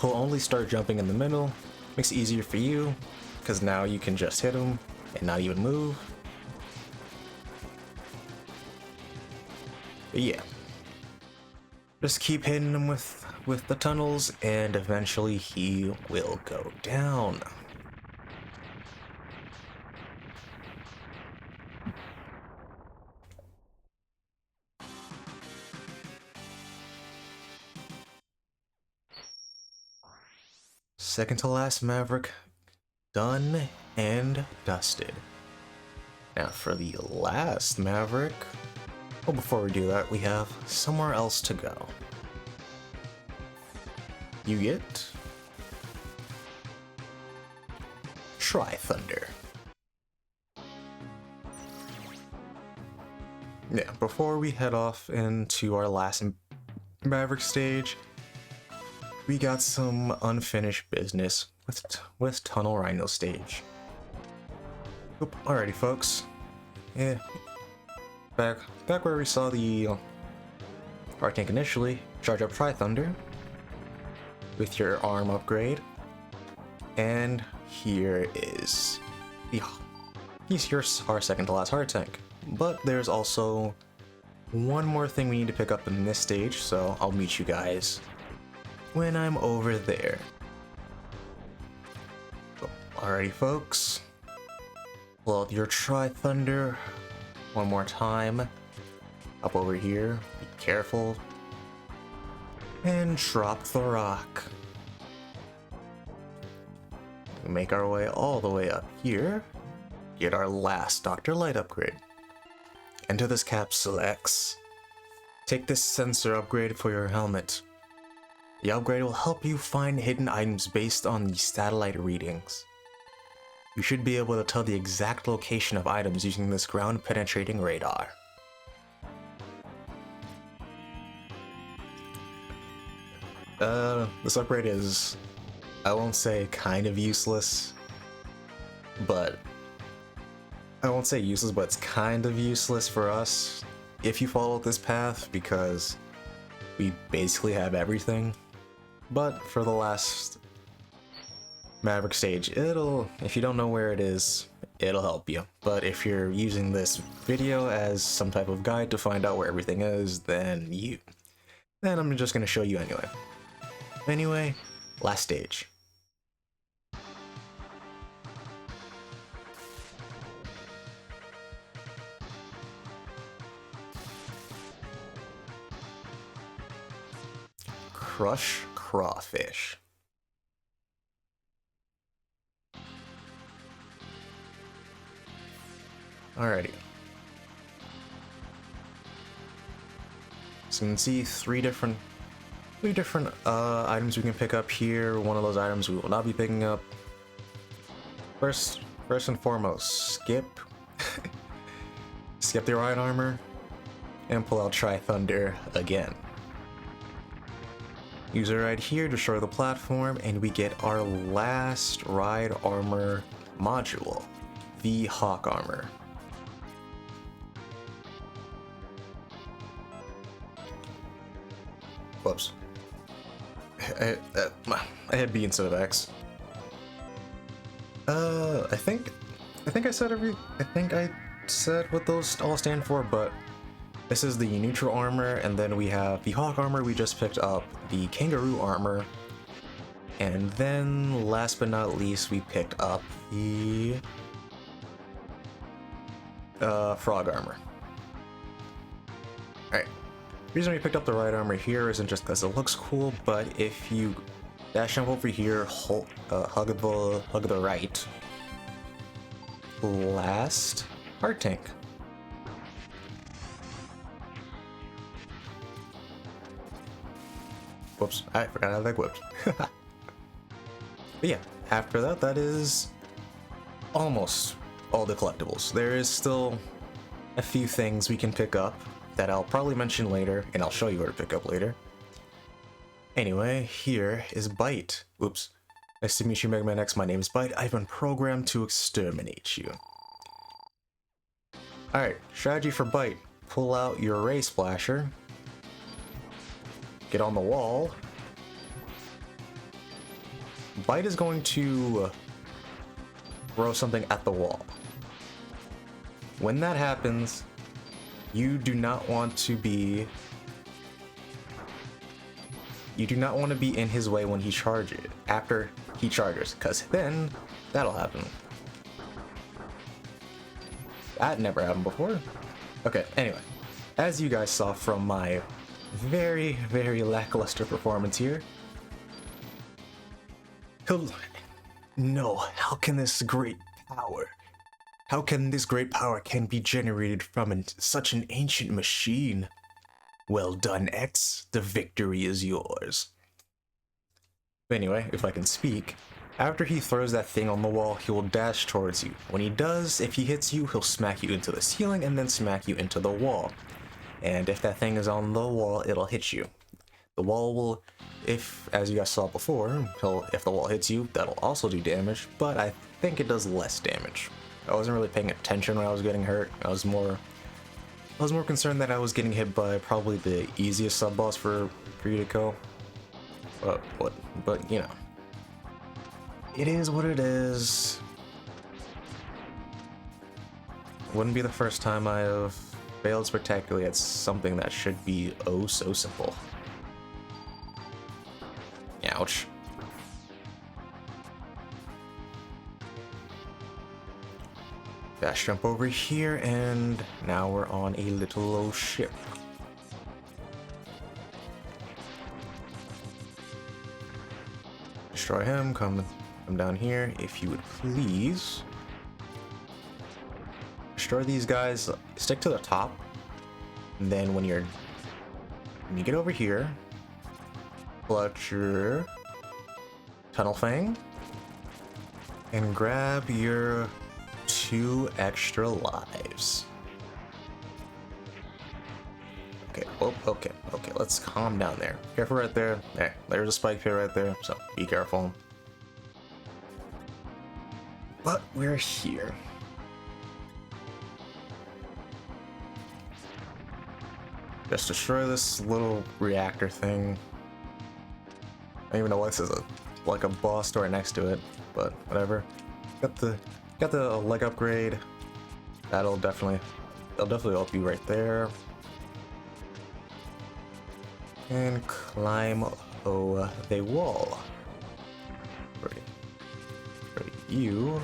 he'll only start jumping in the middle. Makes it easier for you, because now you can just hit him and not even move. But yeah, just keep hitting him with the tunnels, and eventually he will go down. Second to last Maverick done and dusted. Now for the last Maverick, well, before we do that, we have somewhere else to go. You get Tri-Thunder. Yeah, before we head off into our last Maverick stage, we got some unfinished business with Tunnel Rhino stage. Oop, alrighty, folks. Yeah, back where we saw the heart tank initially. Charge up Tri-Thunder with your arm upgrade, and here is our second to last heart tank. But there's also one more thing we need to pick up in this stage, so I'll meet you guys when I'm over there. Alrighty, folks. Pull out your Tri-Thunder one more time. Up over here. Be careful. And drop the rock. We make our way all the way up here. Get our last Dr. Light upgrade. Enter this Capsule X. Take this sensor upgrade for your helmet. The upgrade will help you find hidden items based on the satellite readings. You should be able to tell the exact location of items using this ground-penetrating radar. This upgrade is, I won't say kind of useless, but I won't say useless, but it's kind of useless for us if you follow this path, because we basically have everything. But for the last Maverick stage, if you don't know where it is, it'll help you. But if you're using this video as some type of guide to find out where everything is, then I'm just gonna show you anyway. Anyway, last stage. Crush Crawfish. Alrighty. So you can see three different items we can pick up here. One of those items we will not be picking up. First and foremost, skip the ride armor and pull out Tri Thunder again. Use it right here, destroy the platform, and we get our last ride armor module, the Hawk Armor. Whoops. I had B instead of X. I think I said what those all stand for, but this is the neutral armor, and then we have the Hawk Armor we just picked up, the Kangaroo Armor, and then last but not least we picked up the Frog Armor. Alright. The reason we picked up the ride armor here isn't just because it looks cool, but if you dash jump over here, hug the right, last heart tank. Whoops, I forgot how that whipped. But yeah, after that, that is almost all the collectibles. There is still a few things we can pick up that I'll probably mention later, and I'll show you where to pick up later. Anyway, here is Bite. Oops. Nice to meet you, Mega Man X. My name is Bite. I've been programmed to exterminate you. Alright, strategy for Bite. Pull out your Ray Splasher. Get on the wall. Bite is going to throw something at the wall. When that happens, you do not want to be in his way when he charges, after he charges, because then that'll happen. That never happened before. Okay, anyway, as you guys saw from my very, very lackluster performance here, no, how can this great power can be generated from such an ancient machine? Well done, X. The victory is yours. But anyway, if I can speak, after he throws that thing on the wall, he will dash towards you. When he does, if he hits you, he'll smack you into the ceiling and then smack you into the wall. And if that thing is on the wall, it'll hit you. The wall will, as you guys saw before, if the wall hits you, that'll also do damage, but I think it does less damage. I wasn't really paying attention when I was getting hurt. I was more concerned that I was getting hit by probably the easiest sub-boss for you to kill. But you know. It is what it is. Wouldn't be the first time I have failed spectacularly at something that should be oh so simple. Ouch. Dash jump over here, and now we're on a little old ship. Destroy him, come down here, if you would please. Destroy these guys, stick to the top, and then when you get over here, pull out your Tunnel Fang, and grab your 2 extra lives. Okay, okay, let's calm down there. Careful right there. There's a spike pit right there, so be careful. But we're here. Just destroy this little reactor thing. I don't even know why this is like a boss door next to it, but whatever. Got the leg upgrade. That'll definitely help you right there. And climb the wall. For you.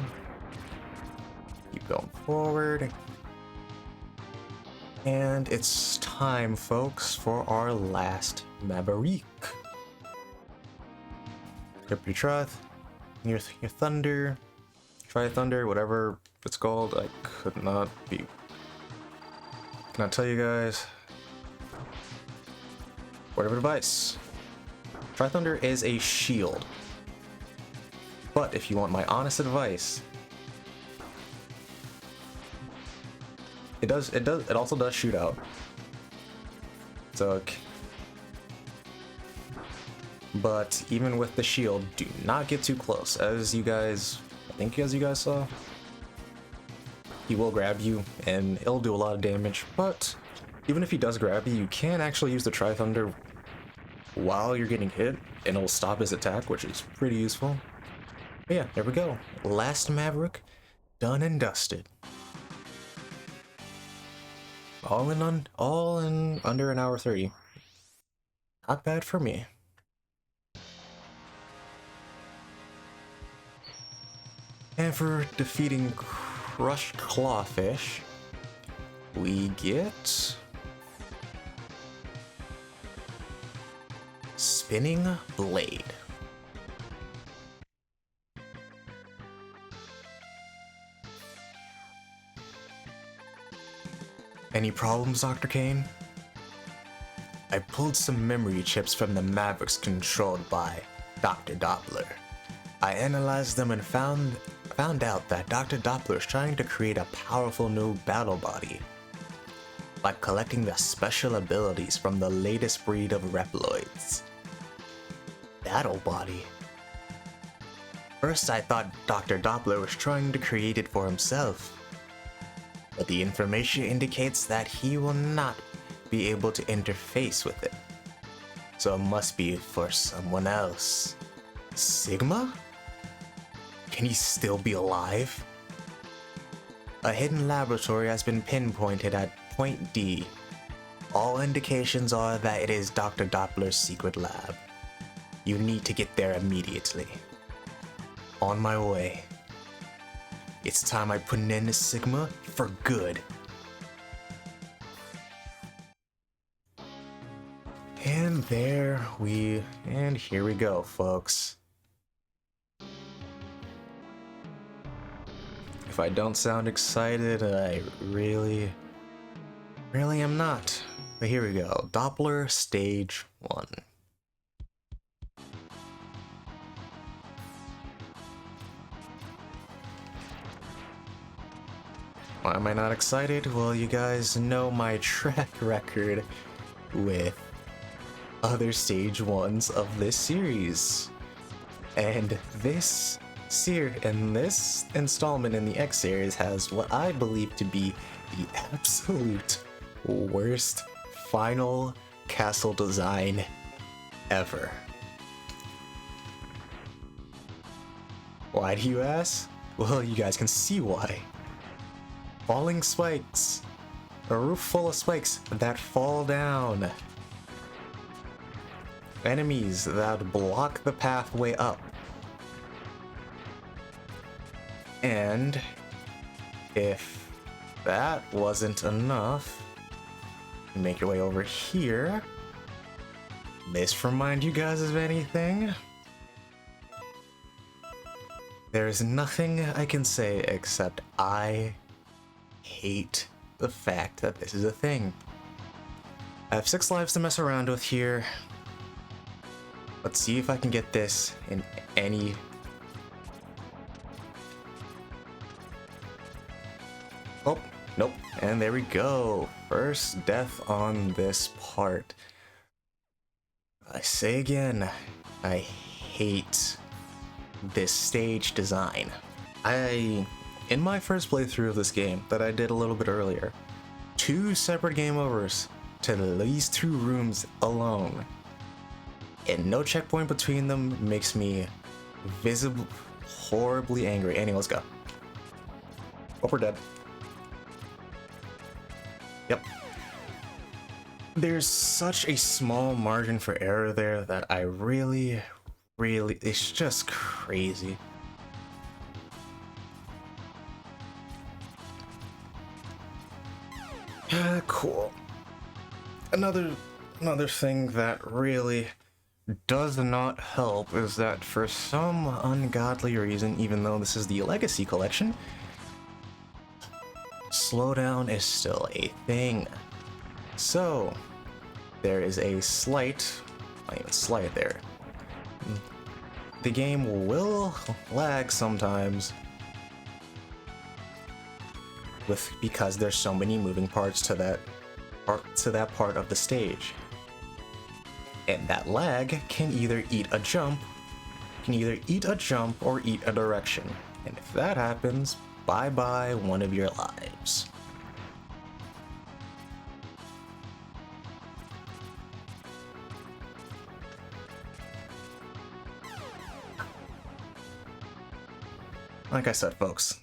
Keep going forward. And it's time, folks, for our last Maverick. Grip your Truth, your Thunder, Try Thunder, whatever it's called. I could not tell you guys. Word of advice. Try Thunder is a shield. But if you want my honest advice, it also does shoot out. So, but even with the shield, do not get too close. As you guys, as you guys saw, he will grab you and it'll do a lot of damage. But even if he does grab you, you can actually use the Tri Thunder while you're getting hit, and it'll stop his attack, which is pretty useful. But yeah, there we go. Last Maverick, done and dusted. All in under an hour 30. Not bad for me. And for defeating Crushed Clawfish, we get Spinning Blade. Any problems, Dr. Kane? I pulled some memory chips from the Mavericks controlled by Dr. Doppler. I analyzed them and found out that Dr. Doppler is trying to create a powerful new battle body by collecting the special abilities from the latest breed of Reploids. Battle body? First I thought Dr. Doppler was trying to create it for himself, but the information indicates that he will not be able to interface with it. So it must be for someone else. Sigma? Can he still be alive? A hidden laboratory has been pinpointed at Point D. All indications are that it is Dr. Doppler's secret lab. You need to get there immediately. On my way. It's time I put an end to Sigma for good. And here we go, folks. If I don't sound excited, I really am not. But here we go. Doppler Stage 1. Why am I not excited? Well, you guys know my track record with other Stage 1s of this series. And this installment in the X series has what I believe to be the absolute worst final castle design ever. Why do you ask? Well, you guys can see why. Falling spikes. A roof full of spikes that fall down. Enemies that block the pathway up. And if that wasn't enough, make your way over here. This remind you guys of anything? There's nothing I can say except I hate the fact that this is a thing. I have 6 lives to mess around with here. Let's see if I can get this in any... Oh, nope. And there we go. First death on this part. I say again, I hate this stage design. In my first playthrough of this game that I did a little bit earlier, 2 separate game overs to these 2 rooms alone, and no checkpoint between them makes me horribly angry. Anyway, let's go. Oh, we're dead. Yep. There's such a small margin for error there that I really really, it's just crazy. Cool. Another thing that really does not help is that for some ungodly reason, even though this is the Legacy Collection, slowdown is still a thing. So, there is a slight, not even slight there, the game will lag sometimes because there's so many moving parts to that part of the stage. And that lag can either eat a jump or eat a direction. And if that happens, bye-bye one of your lives. Like I said, folks,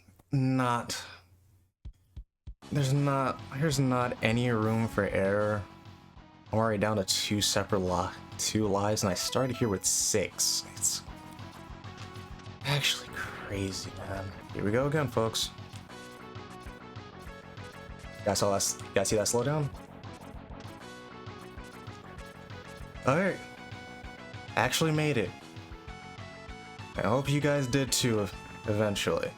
there's not any room for error. I'm already down to two lives, and I started here with 6. It's actually crazy, man. Here we go again, folks. You guys see that slowdown? Alright. Actually made it. I hope you guys did too, eventually.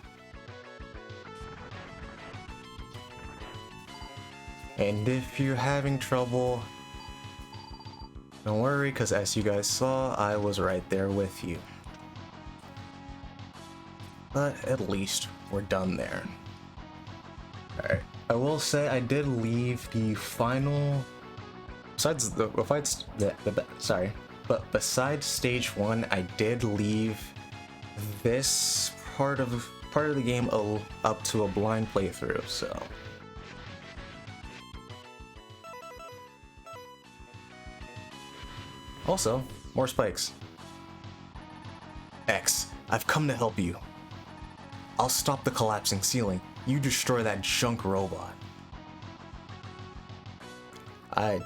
And if you're having trouble, don't worry, because as you guys saw, I was right there with you. But at least we're done there. Alright, I will say I did leave the final... Besides stage 1, I did leave this part of the game up to a blind playthrough, so... Also, more spikes. X, I've come to help you. I'll stop the collapsing ceiling. You destroy that junk robot. I'm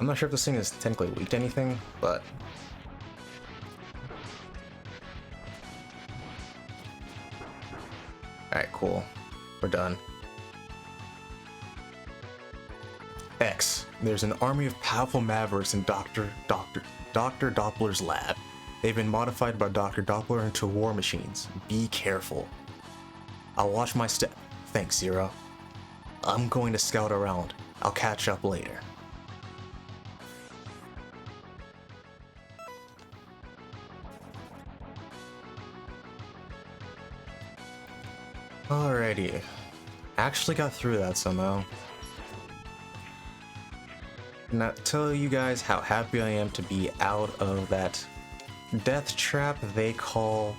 not sure if this thing is technically weak to anything, but... Alright, cool. We're done. X, there's an army of powerful mavericks in Dr. Doppler's lab. They've been modified by Dr. Doppler into war machines. Be careful. I'll watch my step. Thanks, Zero. I'm going to scout around. I'll catch up later. Alrighty. Actually got through that somehow. Now, tell you guys how happy I am to be out of that death trap they call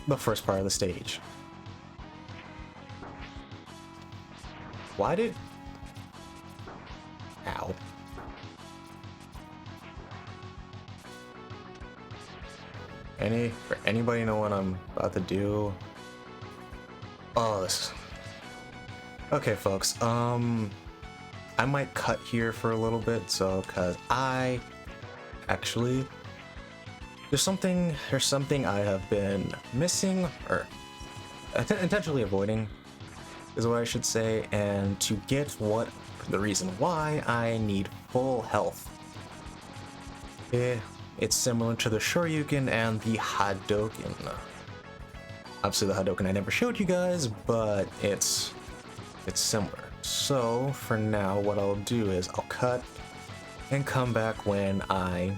the first part of the stage. Why did... Ow. Anybody know what I'm about to do? Oh, this... Okay, folks, I might cut here for a little bit, so, cause I actually there's something I have been missing or intentionally avoiding is what I should say, and to get the reason why I need full health. It's similar to the Shoryuken and the Hadouken. Obviously the Hadouken I never showed you guys, but it's similar. So, for now, what I'll do is I'll cut and come back when I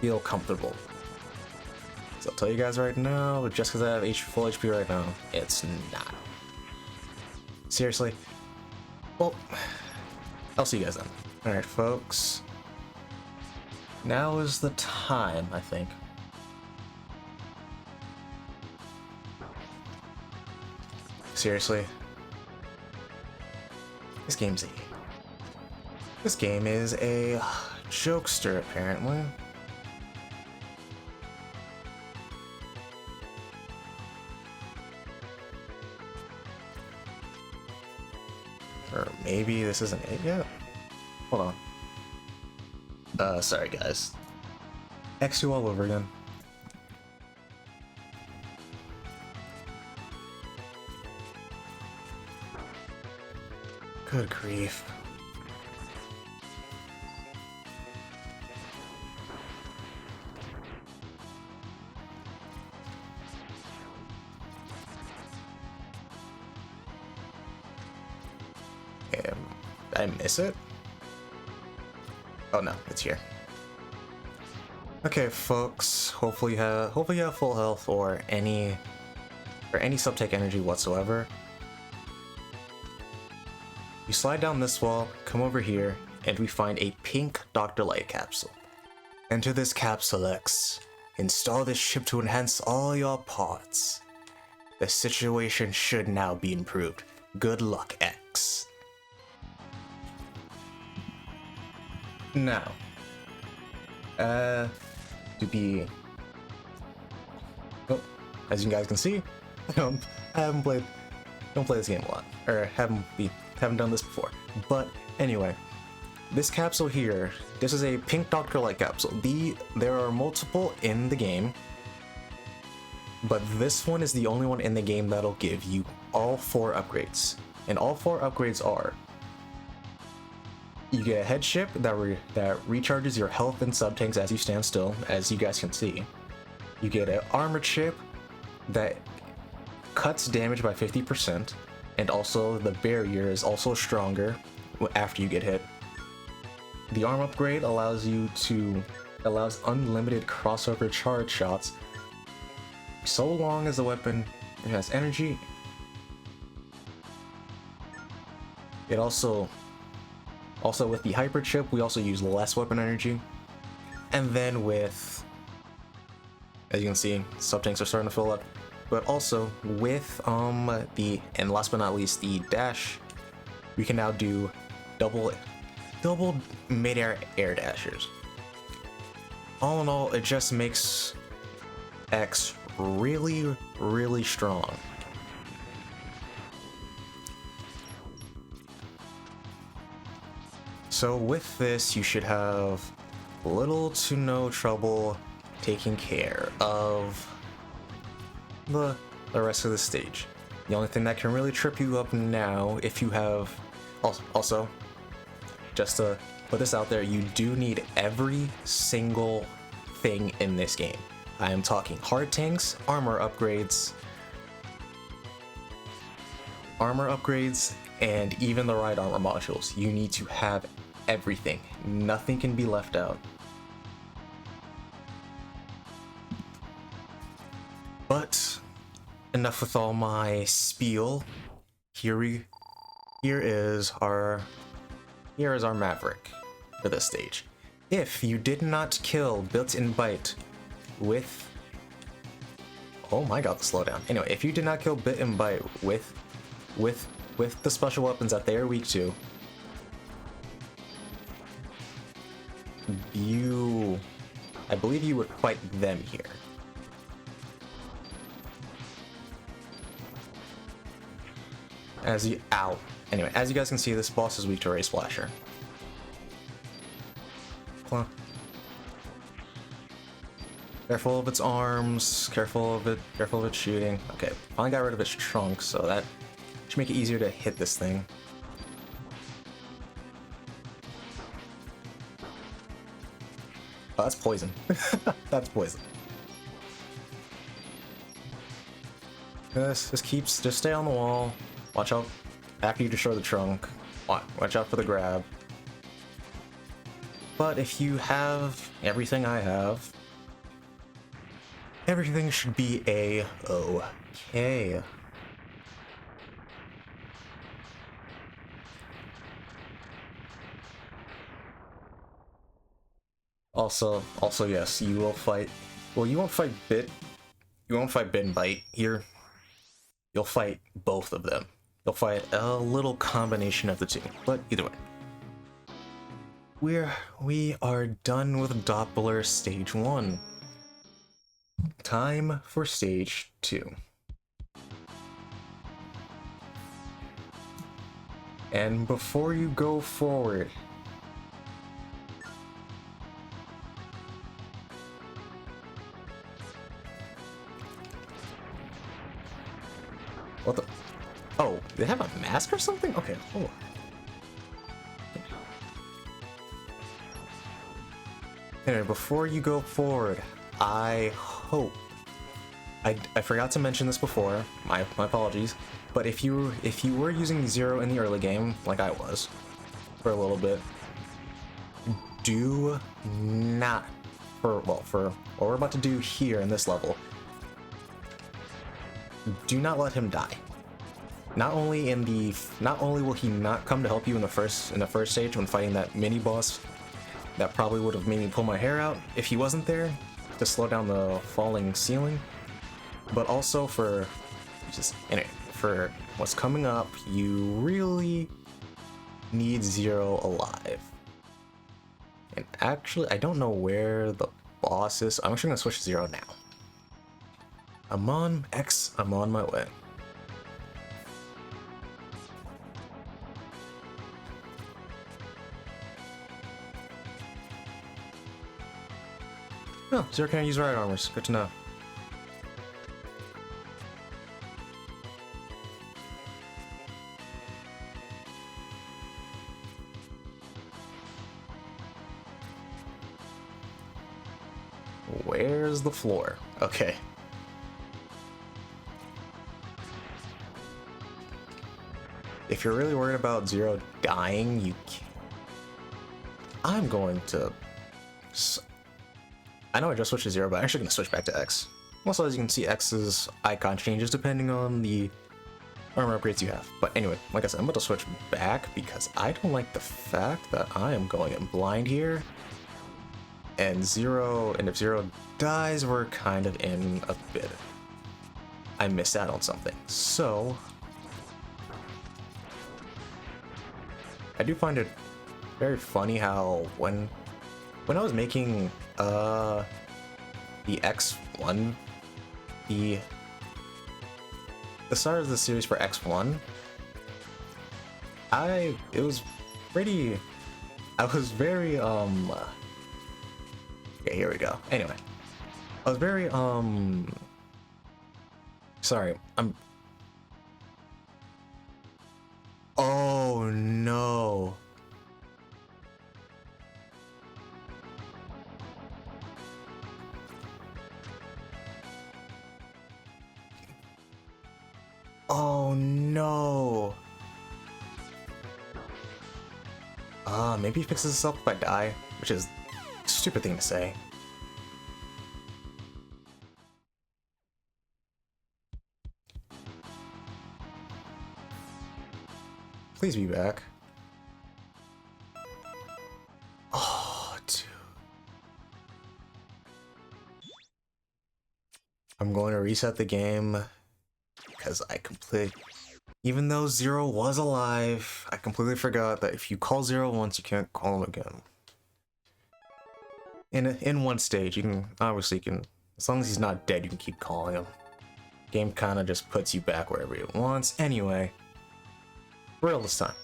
feel comfortable. So I'll tell you guys right now, just because I have full HP right now, it's not. Seriously? Well, I'll see you guys then. Alright, folks. Now is the time, I think. Seriously? This game is a jokester, apparently. Or maybe this isn't it yet? Hold on. Sorry guys. X2 all over again. Good grief. Did I miss it? Oh no, it's here. Okay, folks. Hopefully you have full health or any subtech energy whatsoever. You slide down this wall, come over here, and we find a pink Dr. Light capsule. Enter this capsule X. Install this chip to enhance all your parts. The situation should now be improved. Good luck, X. Now, as you guys can see, I haven't played this game a lot, or haven't done this before. But anyway, this capsule here, this is a pink Dr. Light capsule. There are multiple in the game, but this one is the only one in the game that'll give you all 4 upgrades. And all 4 upgrades are: you get a head chip that recharges your health and sub tanks as you stand still, as you guys can see. You get an armor chip that cuts damage by 50%, and also the barrier is also stronger after you get hit. The arm upgrade allows unlimited crossover charge shots so long as the weapon has energy. It also with the hyper chip, we also use less weapon energy. And then with, as you can see, sub tanks are starting to fill up. But also with and last but not least, the dash, we can now do double mid-air air dashers. All in all, it just makes X really, really strong. So with this, you should have little to no trouble taking care of the rest of the stage. The only thing that can really trip you up now, if you have, also, just to put this out there, you do need every single thing in this game. I am talking hard tanks, armor upgrades, and even the ride armor modules. You need to have everything. Nothing can be left out. But enough with all my spiel. Here is our Maverick for this stage. If you did not kill Bit and Byte with, oh my god, the slowdown. Anyway, if you did not kill Bit and Byte with the special weapons that they are weak to, I believe you would fight them here. Anyway, as you guys can see, this boss is weak to Ray Splasher. Careful of its arms, careful of its shooting. Okay, finally got rid of its trunk, so that should make it easier to hit this thing. Oh, that's poison. That's poison. Just stay on the wall. Watch out after you destroy the trunk. Watch out for the grab. But if you have everything I have, everything should be a-okay. Also, yes, you will fight. Well, you won't fight Bit and Byte here. You'll fight both of them. You'll fight a little combination of the two. But either way, we are done with Doppler Stage 1. Time for Stage 2. And before you go forward, they have a mask or something? Okay, hold on. Anyway, before you go forward, I hope I forgot to mention this before. My apologies. But if you were using Zero in the early game, like I was, for a little bit, do not for what we're about to do here in this level. Do not let him die. Not only will he not come to help you in the first stage when fighting that mini boss that probably would have made me pull my hair out if he wasn't there to slow down the falling ceiling, but also for what's coming up, you really need Zero alive. And actually, I don't know where the boss is. I'm actually gonna switch to Zero now. I'm on my way. Oh, Zero can't use right armors. Good to know. Where's the floor? Okay. If you're really worried about Zero dying, you can't. I'm going to... I know I just switched to Zero, but I'm actually going to switch back to X. Also, as you can see, X's icon changes depending on the armor upgrades you have. But anyway, like I said, I'm about to switch back because I don't like the fact that I am going in blind here. And if Zero dies, we're kind of in a bit. I missed out on something. So I do find it very funny how when I was making the X1, the start of the series for X1, I was very okay, here we go. Anyway, I was very sorry, oh no. Oh no. Maybe he fixes himself if I die, which is a stupid thing to say. Please be back. Oh, dude. I'm going to reset the game because even though Zero was alive, I completely forgot that if you call Zero once, you can't call him again. In one stage, you can, as long as he's not dead, you can keep calling him. Game kind of just puts you back wherever it wants. Anyway, real this time.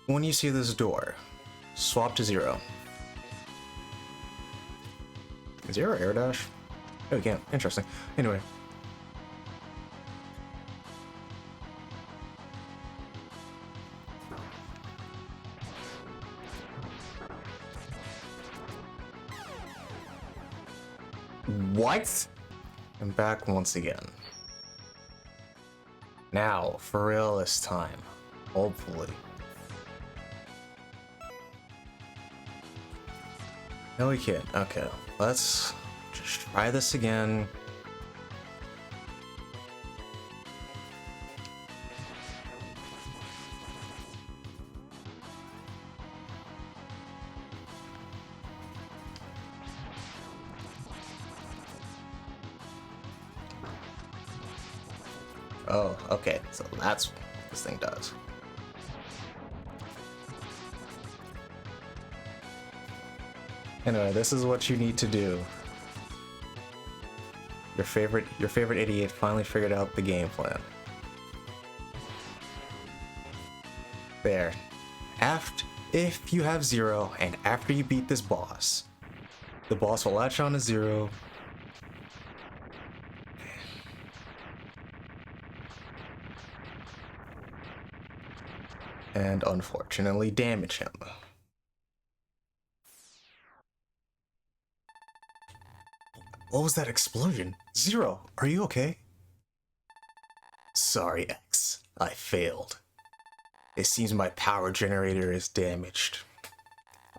When you see this door, swap to Zero. Zero air dash? Oh, you can't. Interesting. Anyway. What? I'm back once again. Now, for real this time. Hopefully. No, we can't. Okay, let's just try this again. Oh, okay, so that's what this thing does. Anyway, this is what you need to do. Your favorite idiot finally figured out the game plan. There. If you have Zero, and after you beat this boss, the boss will latch on to Zero. and unfortunately damage him. What was that explosion? Zero, are you okay? Sorry, X. I failed. It seems my power generator is damaged.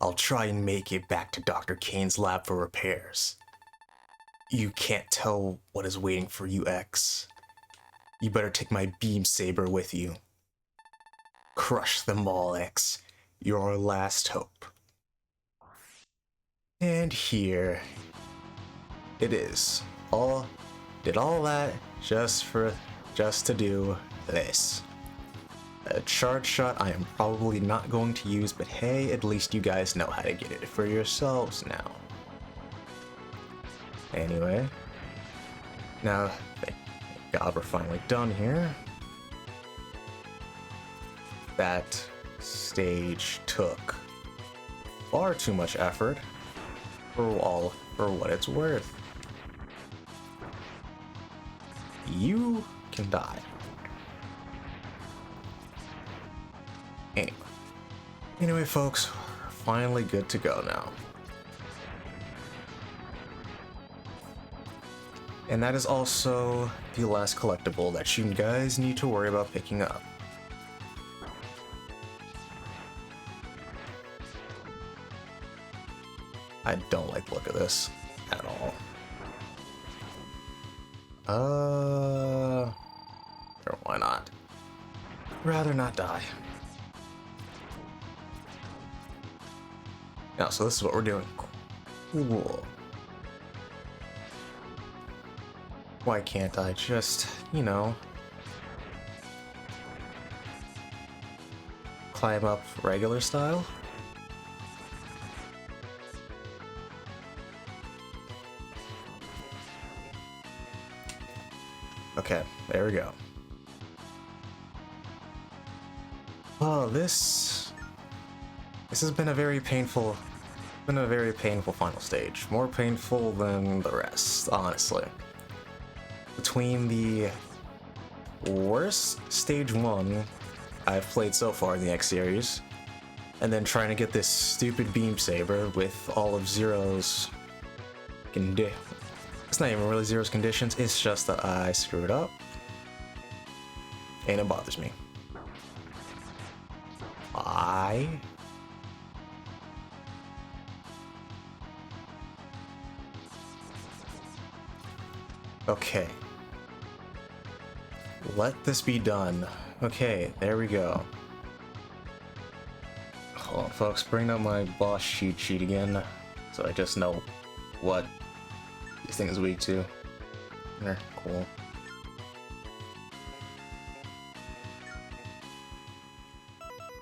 I'll try and make it back to Dr. Kane's lab for repairs. You can't tell what is waiting for you, X. You better take my beam saber with you. Crush them all, X. You're our last hope. And here it is. Did all that just to do this. A charge shot I am probably not going to use, but hey, at least you guys know how to get it for yourselves now. Anyway, now thank God we're finally done here. That stage took far too much effort for what it's worth. You can die. Anyway, folks, we're finally good to go now. And that is also the last collectible that you guys need to worry about picking up. I don't like the look of this at all. Sure, why not? Rather not die. Now, so this is what we're doing. Cool. Why can't I just, you know, climb up regular style? Okay, there we go. Oh, this has been a very painful final stage. More painful than the rest, honestly. Between the worst stage 1 I've played so far in the X series, and then trying to get this stupid beam saber with all of Zero's it's not even really Zero's conditions, it's just that I screwed up. And it bothers me. Okay. Let this be done. Okay, there we go. Hold on, folks, bring up my boss cheat sheet again, so I just know what this thing is weak to. There, cool.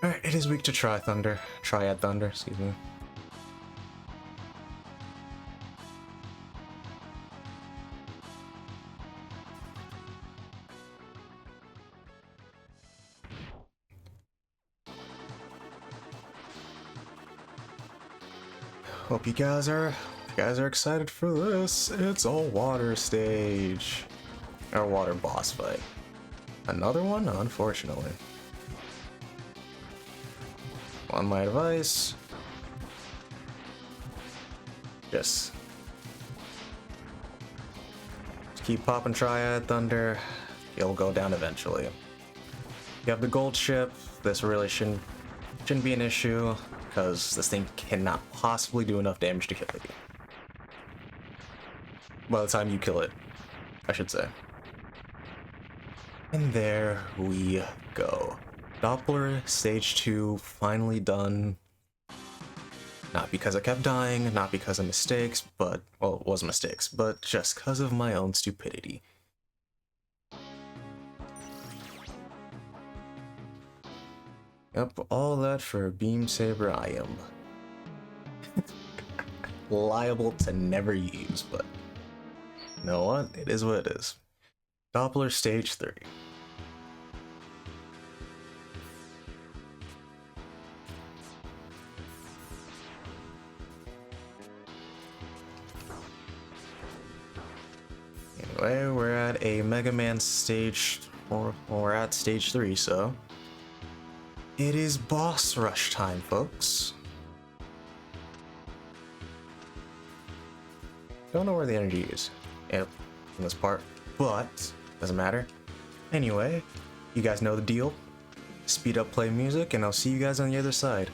Alright, it is weak to Triad Thunder, excuse me. Hope you guys are excited for this. It's a water stage. Or water boss fight. Another one? Unfortunately. On my advice, just keep popping Triad Thunder. You'll go down eventually. You have the gold ship. This really shouldn't be an issue, because this thing cannot possibly do enough damage to kill you. By the time you kill it, I should say. And there we go. Doppler Stage 2 finally done. Not because I kept dying, not because of mistakes, but, well, it wasn't mistakes, but just because of my own stupidity. Yep, all that for a beam saber I am liable to never use, but you know what? It is what it is. Doppler Stage 3. Anyway, we're at a Mega Man stage, or we're at stage 3, so It is boss rush time, folks. Don't know where the energy is in this part, but doesn't matter. Anyway, you guys know the deal. Speed up, play music, and I'll see you guys on the other side.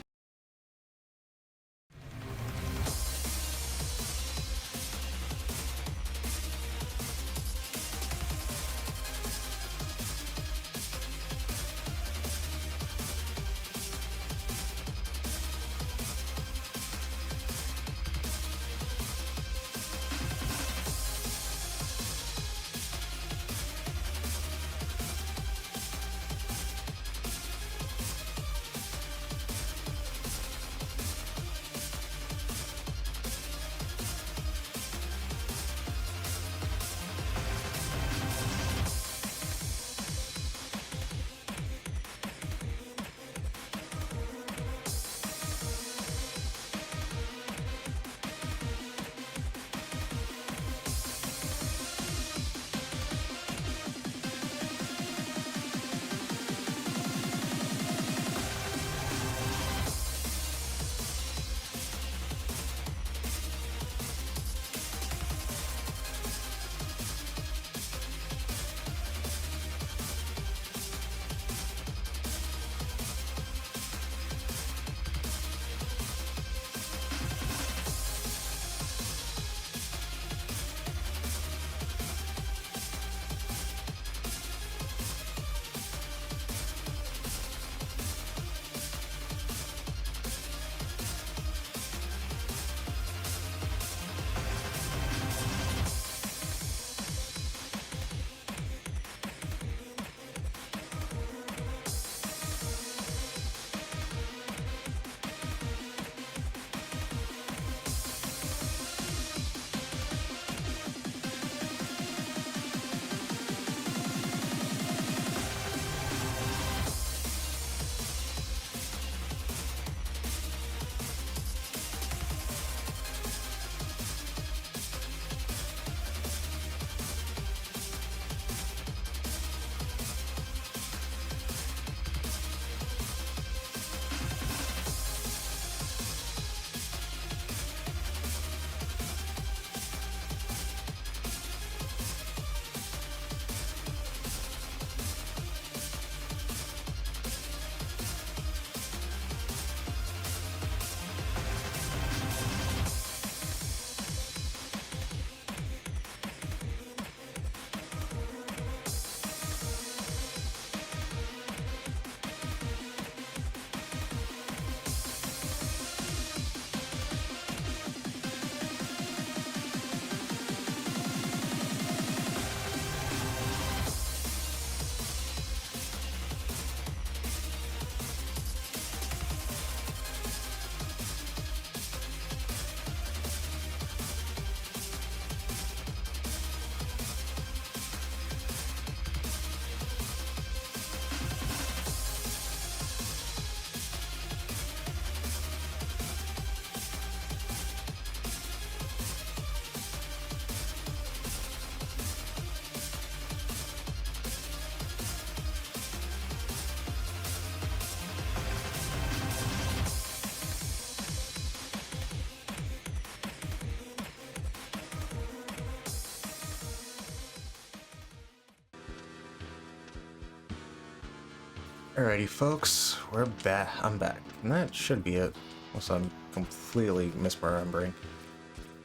Alrighty, folks, we're back. I'm back, and that should be it. Unless I'm completely misremembering.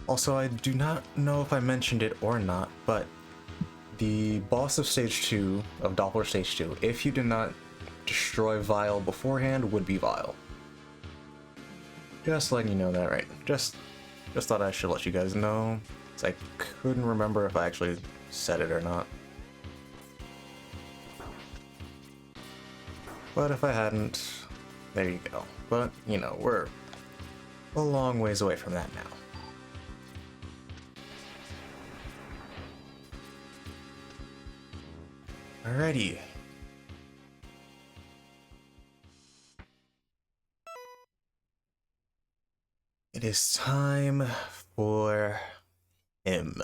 Also, I do not know if I mentioned it or not, but the boss of Stage 2, of Doppler Stage 2, if you did not destroy Vile beforehand, would be Vile. Just letting you know that, right? Just thought I should let you guys know, because I couldn't remember if I actually said it or not. But if I hadn't, there you go. But, you know, we're a long ways away from that now. Alrighty. It is time for him.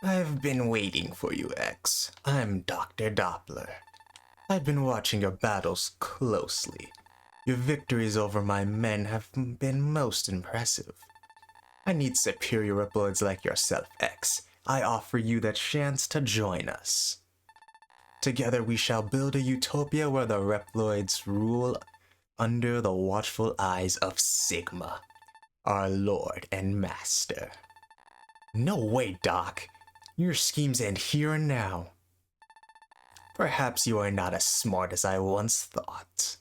I've been waiting for you, X. I'm Dr. Doppler. I've been watching your battles closely. Your victories over my men have been most impressive. I need superior Reploids like yourself, X. I offer you the chance to join us. Together we shall build a utopia where the Reploids rule under the watchful eyes of Sigma, our lord and master. No way, Doc. Your schemes end here and now. Perhaps you are not as smart as I once thought.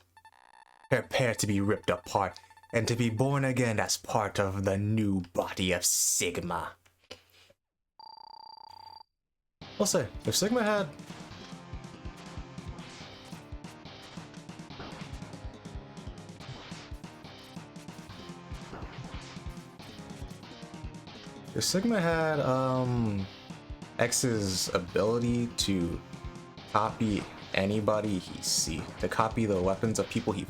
Prepare to be ripped apart and to be born again as part of the new body of Sigma. I'll say, if Sigma had... If Sigma had, X's ability to copy anybody he sees, to copy the weapons of people he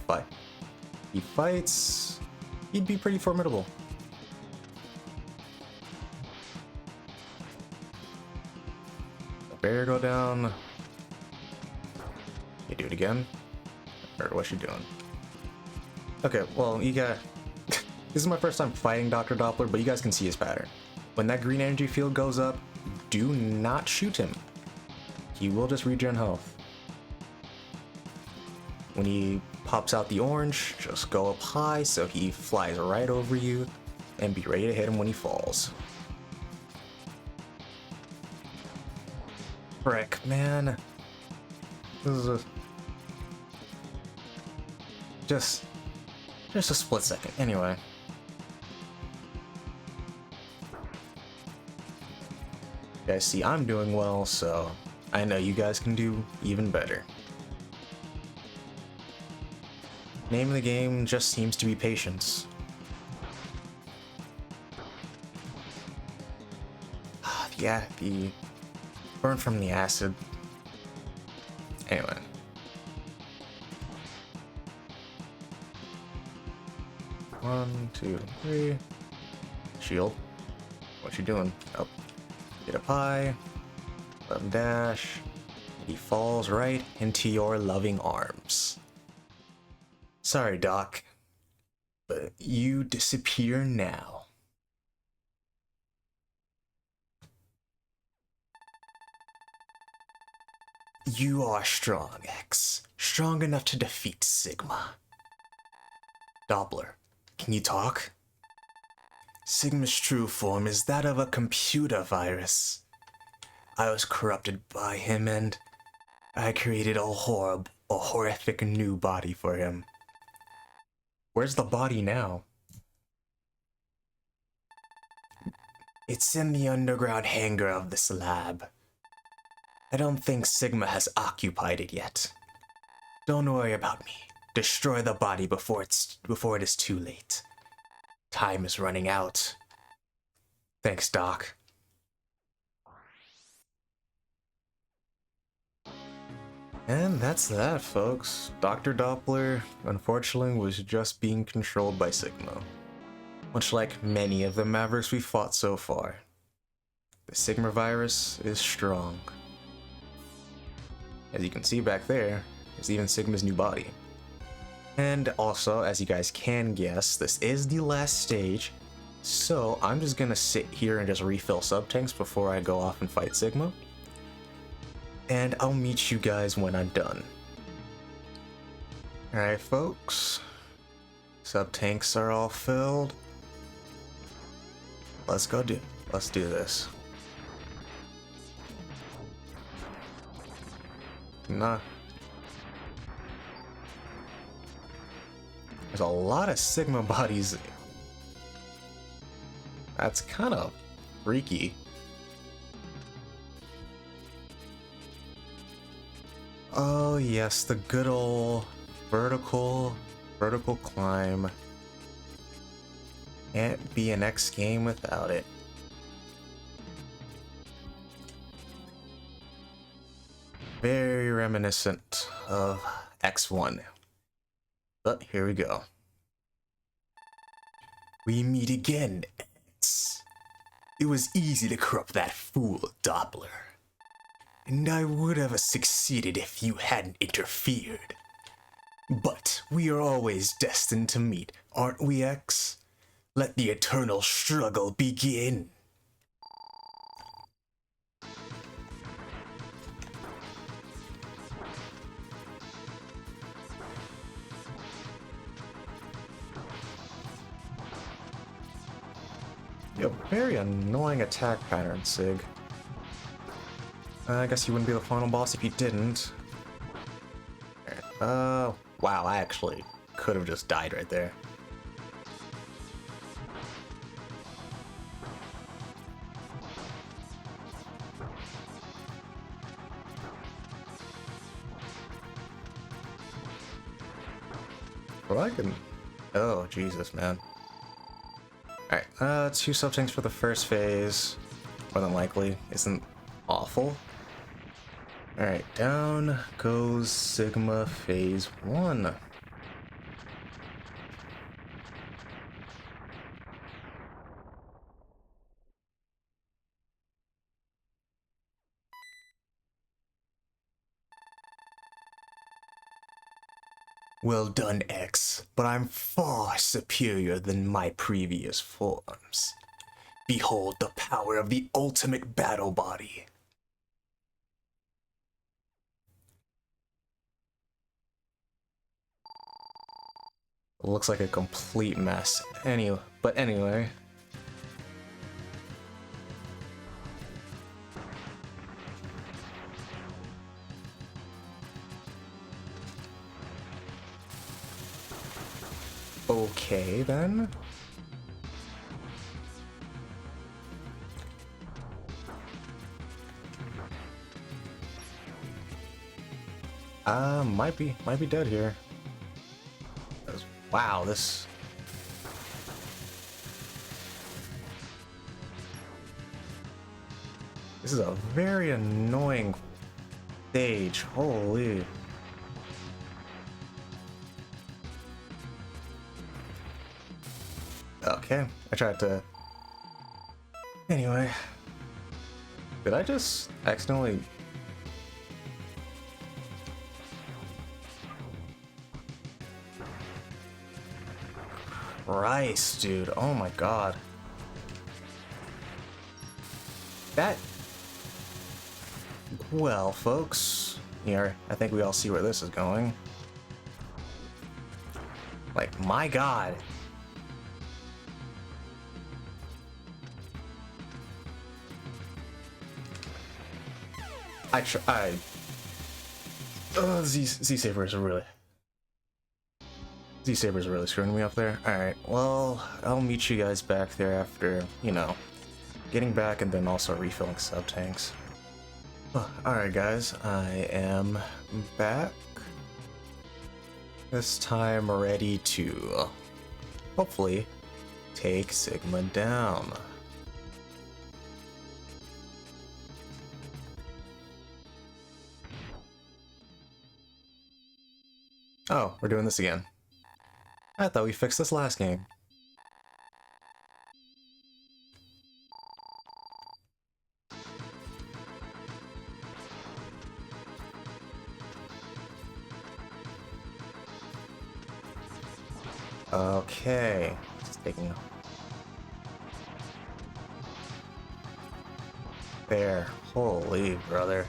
fights, he'd be pretty formidable. The barrier go down. You do it again? Or what's you doing? Okay, well, you got... This is my first time fighting Dr. Doppler, but you guys can see his pattern. When that green energy field goes up, do not shoot him. He will just regen health. When he pops out the orange, just go up high so he flies right over you and be ready to hit him when he falls. Frick, man. This is just a split second. Anyway. You guys see I'm doing well, so I know you guys can do even better. Name of the game just seems to be patience. Yeah, the burn from the acid. Anyway. One, two, three. Shield. What you doing? Oh. Get up high. Let him dash. He falls right into your loving arms. Sorry, Doc, but you disappear now. You are strong, X. Strong enough to defeat Sigma. Doppler, can you talk? Sigma's true form is that of a computer virus. I was corrupted by him and I created a horrific new body for him. Where's the body now? It's in the underground hangar of this lab. I don't think Sigma has occupied it yet. Don't worry about me. Destroy the body before it is too late. Time is running out. Thanks, Doc. And that's that, folks. Dr. Doppler, unfortunately, was just being controlled by Sigma. Much like many of the Mavericks we've fought so far. The Sigma virus is strong. As you can see back there, there's even Sigma's new body. And also, as you guys can guess, this is the last stage, so I'm just gonna sit here and just refill sub-tanks before I go off and fight Sigma. And I'll meet you guys when I'm done. Alright, folks. Sub-tanks are all filled. Let's do this. Nah. There's a lot of Sigma bodies. That's kind of freaky. Oh yes, the good old vertical climb. Can't be an X game without it. Very reminiscent of X1. But here we go. We meet again, X. It was easy to corrupt that fool, Doppler. and I would have succeeded if you hadn't interfered. But we are always destined to meet, aren't we, X? Let the eternal struggle begin. You have a very annoying attack pattern, Sig. I guess you wouldn't be the final boss if you didn't. Wow, I actually could have just died right there. Well, I can... Oh, Jesus, man. Alright, 2 sub-tanks for the first phase. More than likely. Isn't awful. Alright, down goes Sigma phase 1. Well done, X, but I'm far superior than my previous forms. Behold the power of the ultimate battle body. It looks like a complete mess. Anyway. Okay, then. Might be dead here. Wow, this is a very annoying stage. Holy. Okay, I tried to... Anyway. Did I just accidentally... Christ, dude. Oh my god. That... Well, folks. Here, I think we all see where this is going. Like, my god. Z-Sabers are really... Z-Sabers are really screwing me up there. Alright, well, I'll meet you guys back there after, you know, getting back and then also refilling sub-tanks. Alright guys, I am back. This time ready to, hopefully, take Sigma down. Oh, we're doing this again. I thought we fixed this last game. Okay, it's taking... There. Holy brother.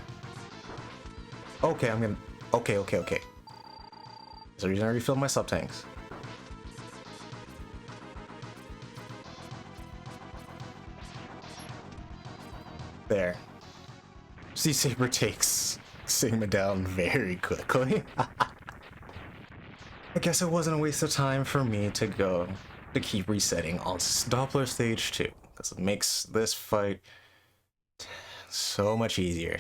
Okay, I'm gonna... Okay. That's the reason I refilled my sub-tanks. There. Z-Saber takes Sigma down very quickly. I guess it wasn't a waste of time for me to keep resetting on Doppler Stage 2, because it makes this fight so much easier.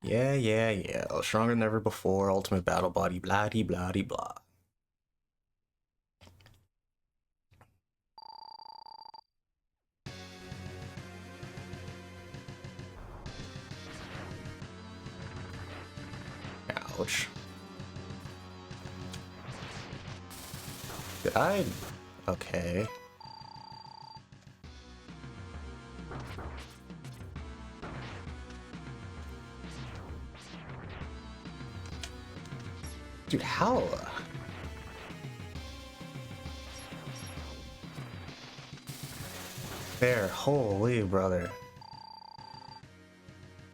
Yeah. Stronger than ever before, ultimate battle body, blah-de-blah-de-blah. Ouch. Did I? Okay. Dude, how? There, holy brother.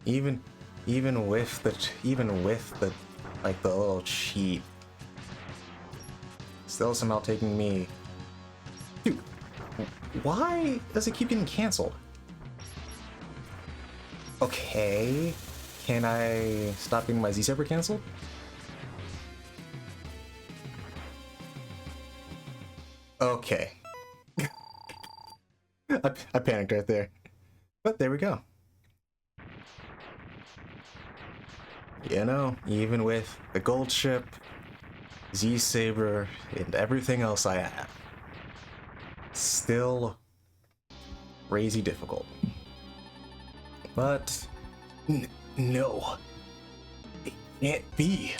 Even with the like the little cheat, still somehow taking me. Dude, why does it keep getting canceled? Okay, can I stop getting my Z-Saber canceled? Okay. I panicked right there. But there we go. You know, even with the gold ship, Z-Saber, and everything else I have, still crazy difficult. But no, it can't be.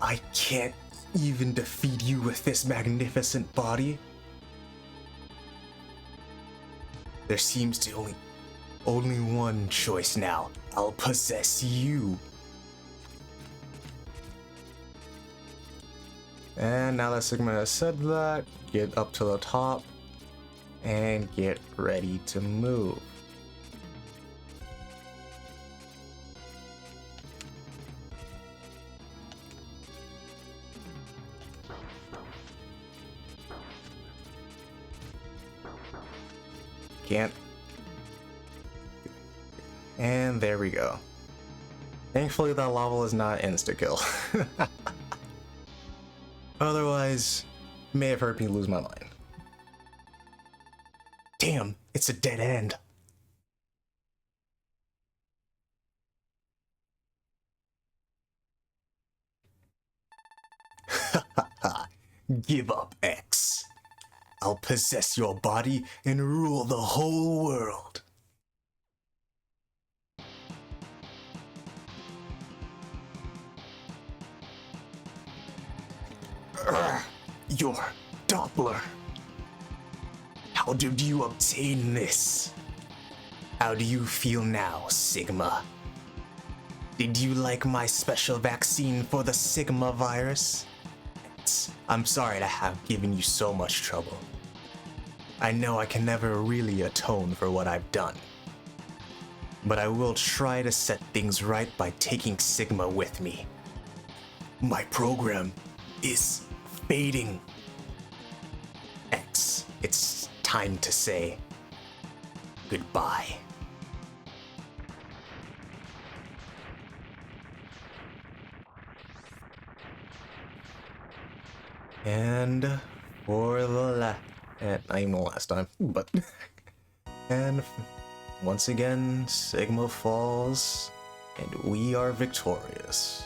I can't even defeat you with this magnificent body. There seems to only one choice now. I'll possess you. And now that Sigma has said that, get up to the top and get ready to move. Can't. And there we go. Thankfully that lava is not insta-kill. Otherwise, may have hurt me lose my mind. Damn, it's a dead end. Give up, X. I'll possess your body and rule the whole world. Your Doppler. How did you obtain this? How do you feel now, Sigma? Did you like my special vaccine for the Sigma virus? I'm sorry to have given you so much trouble. I know I can never really atone for what I've done. But I will try to set things right by taking Sigma with me. My program is fading. X, it's time to say goodbye. And for the not even the last time, but and once again, Sigma falls, and we are victorious.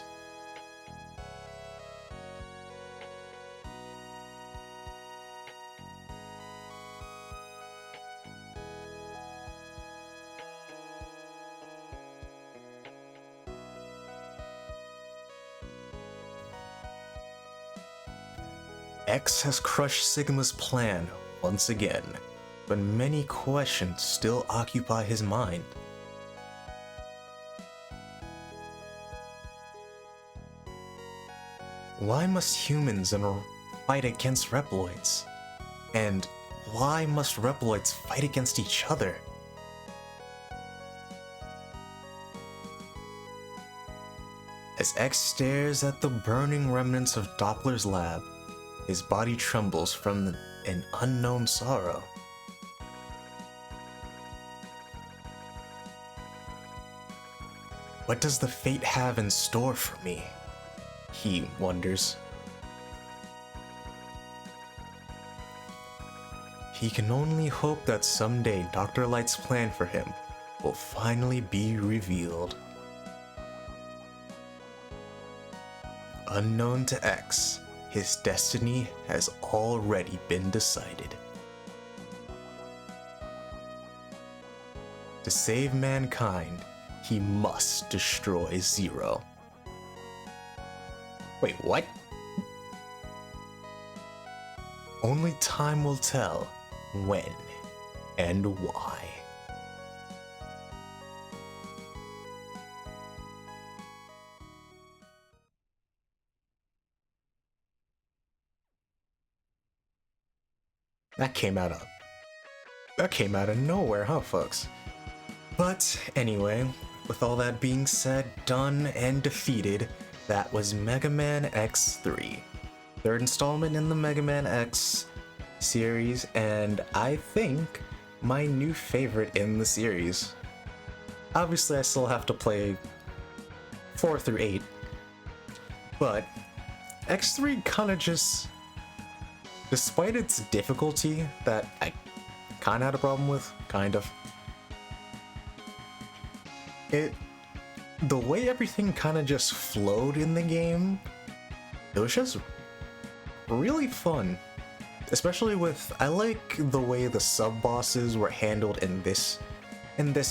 X has crushed Sigma's plan once again, but many questions still occupy his mind. Why must humans fight against Reploids? And why must Reploids fight against each other? As X stares at the burning remnants of Doppler's lab, his body trembles from an unknown sorrow. What does the fate have in store for me? He wonders. He can only hope that someday Dr. Light's plan for him will finally be revealed. Unknown to X, his destiny has already been decided. To save mankind, he must destroy Zero. Wait, what? Only time will tell when and why. That came out of nowhere, huh, folks? But anyway, with all that being said, done and defeated, that was Mega Man X3. Third installment in the Mega Man X series, and I think my new favorite in the series. Obviously, I still have to play 4 through 8, but X3 kind of just, despite its difficulty that I kind of had a problem with, the way everything kind of just flowed in the game, it was just really fun. Especially with, I like the way the sub-bosses were handled in this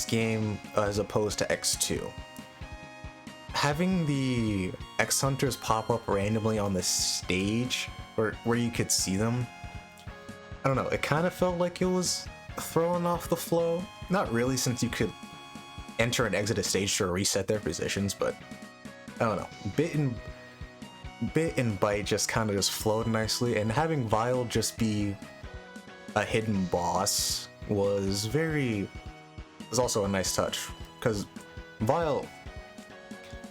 game as opposed to X2. Having the X-Hunters pop up randomly on the stage, where you could see them, I don't know, it kind of felt like it was throwing off the flow. Not really, since you could enter and exit a stage to reset their positions, but I don't know, Bit and Byte just kind of just flowed nicely, and having Vile just be a hidden boss was also a nice touch, because Vile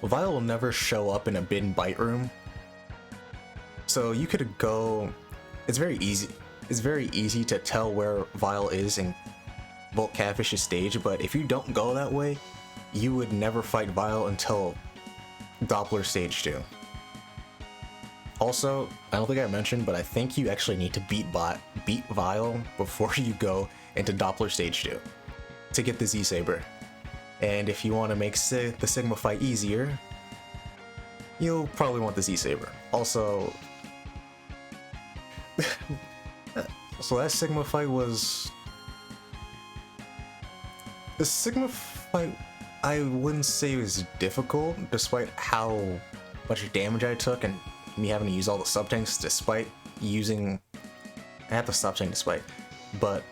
will never show up in a Bit and Byte room, so you could go. It's very easy to tell where Vile is in Volt Catfish's stage, but if you don't go that way, you would never fight Vile until Doppler Stage 2. Also, I don't think I mentioned, but I think you actually need to beat Vile before you go into Doppler Stage 2 to get the Z-Saber. And if you want to make the Sigma fight easier, you'll probably want the Z-Saber. Also, so that Sigma fight was... The Sigma fight, I wouldn't say it was difficult, despite how much damage I took and me having to use all the sub-tanks despite using... I have to stop saying despite, but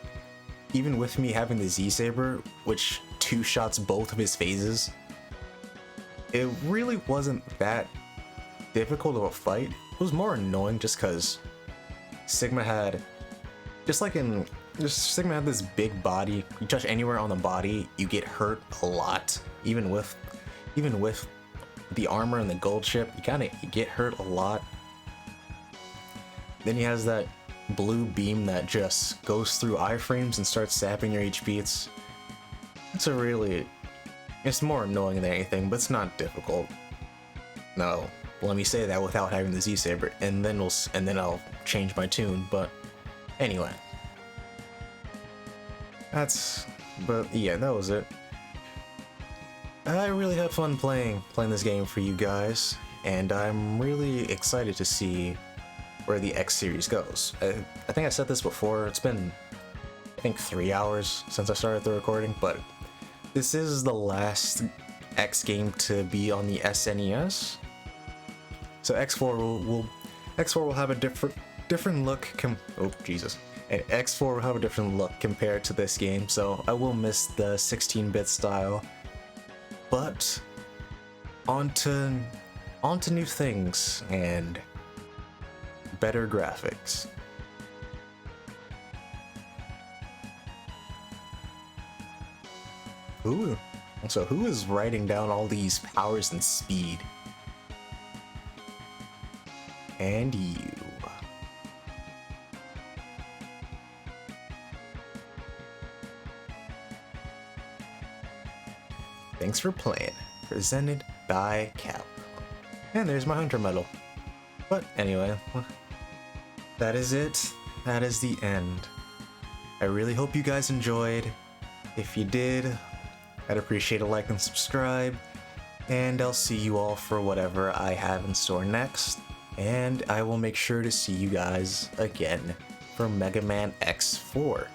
even with me having the Z-Saber, which two-shots both of his phases, it really wasn't that difficult of a fight. It was more annoying just because Sigma had... Sigma had this big body. You touch anywhere on the body, you get hurt a lot. Even with the armor and the gold chip, you get hurt a lot. Then he has that blue beam that just goes through iframes and starts sapping your HP. It's more annoying than anything, but it's not difficult. No, let me say that without having the Z-Saber, and then I'll change my tune. But anyway, but yeah, that was it. I really had fun playing this game for you guys, and I'm really excited to see where the X series goes. I think I said this before, it's been, I think, 3 hours since I started the recording, but this is the last X game to be on the SNES. So X4 will have a different look. Oh Jesus! And X4 will have a different look compared to this game. So I will miss the 16-bit style, but on to new things and better graphics. Who is writing down all these powers and speed? And you. Thanks for playing. Presented by Capcom. And there's my Hunter medal. But anyway, that is it. That is the end. I really hope you guys enjoyed. If you did, I'd appreciate a like and subscribe. And I'll see you all for whatever I have in store next. And I will make sure to see you guys again for Mega Man X4.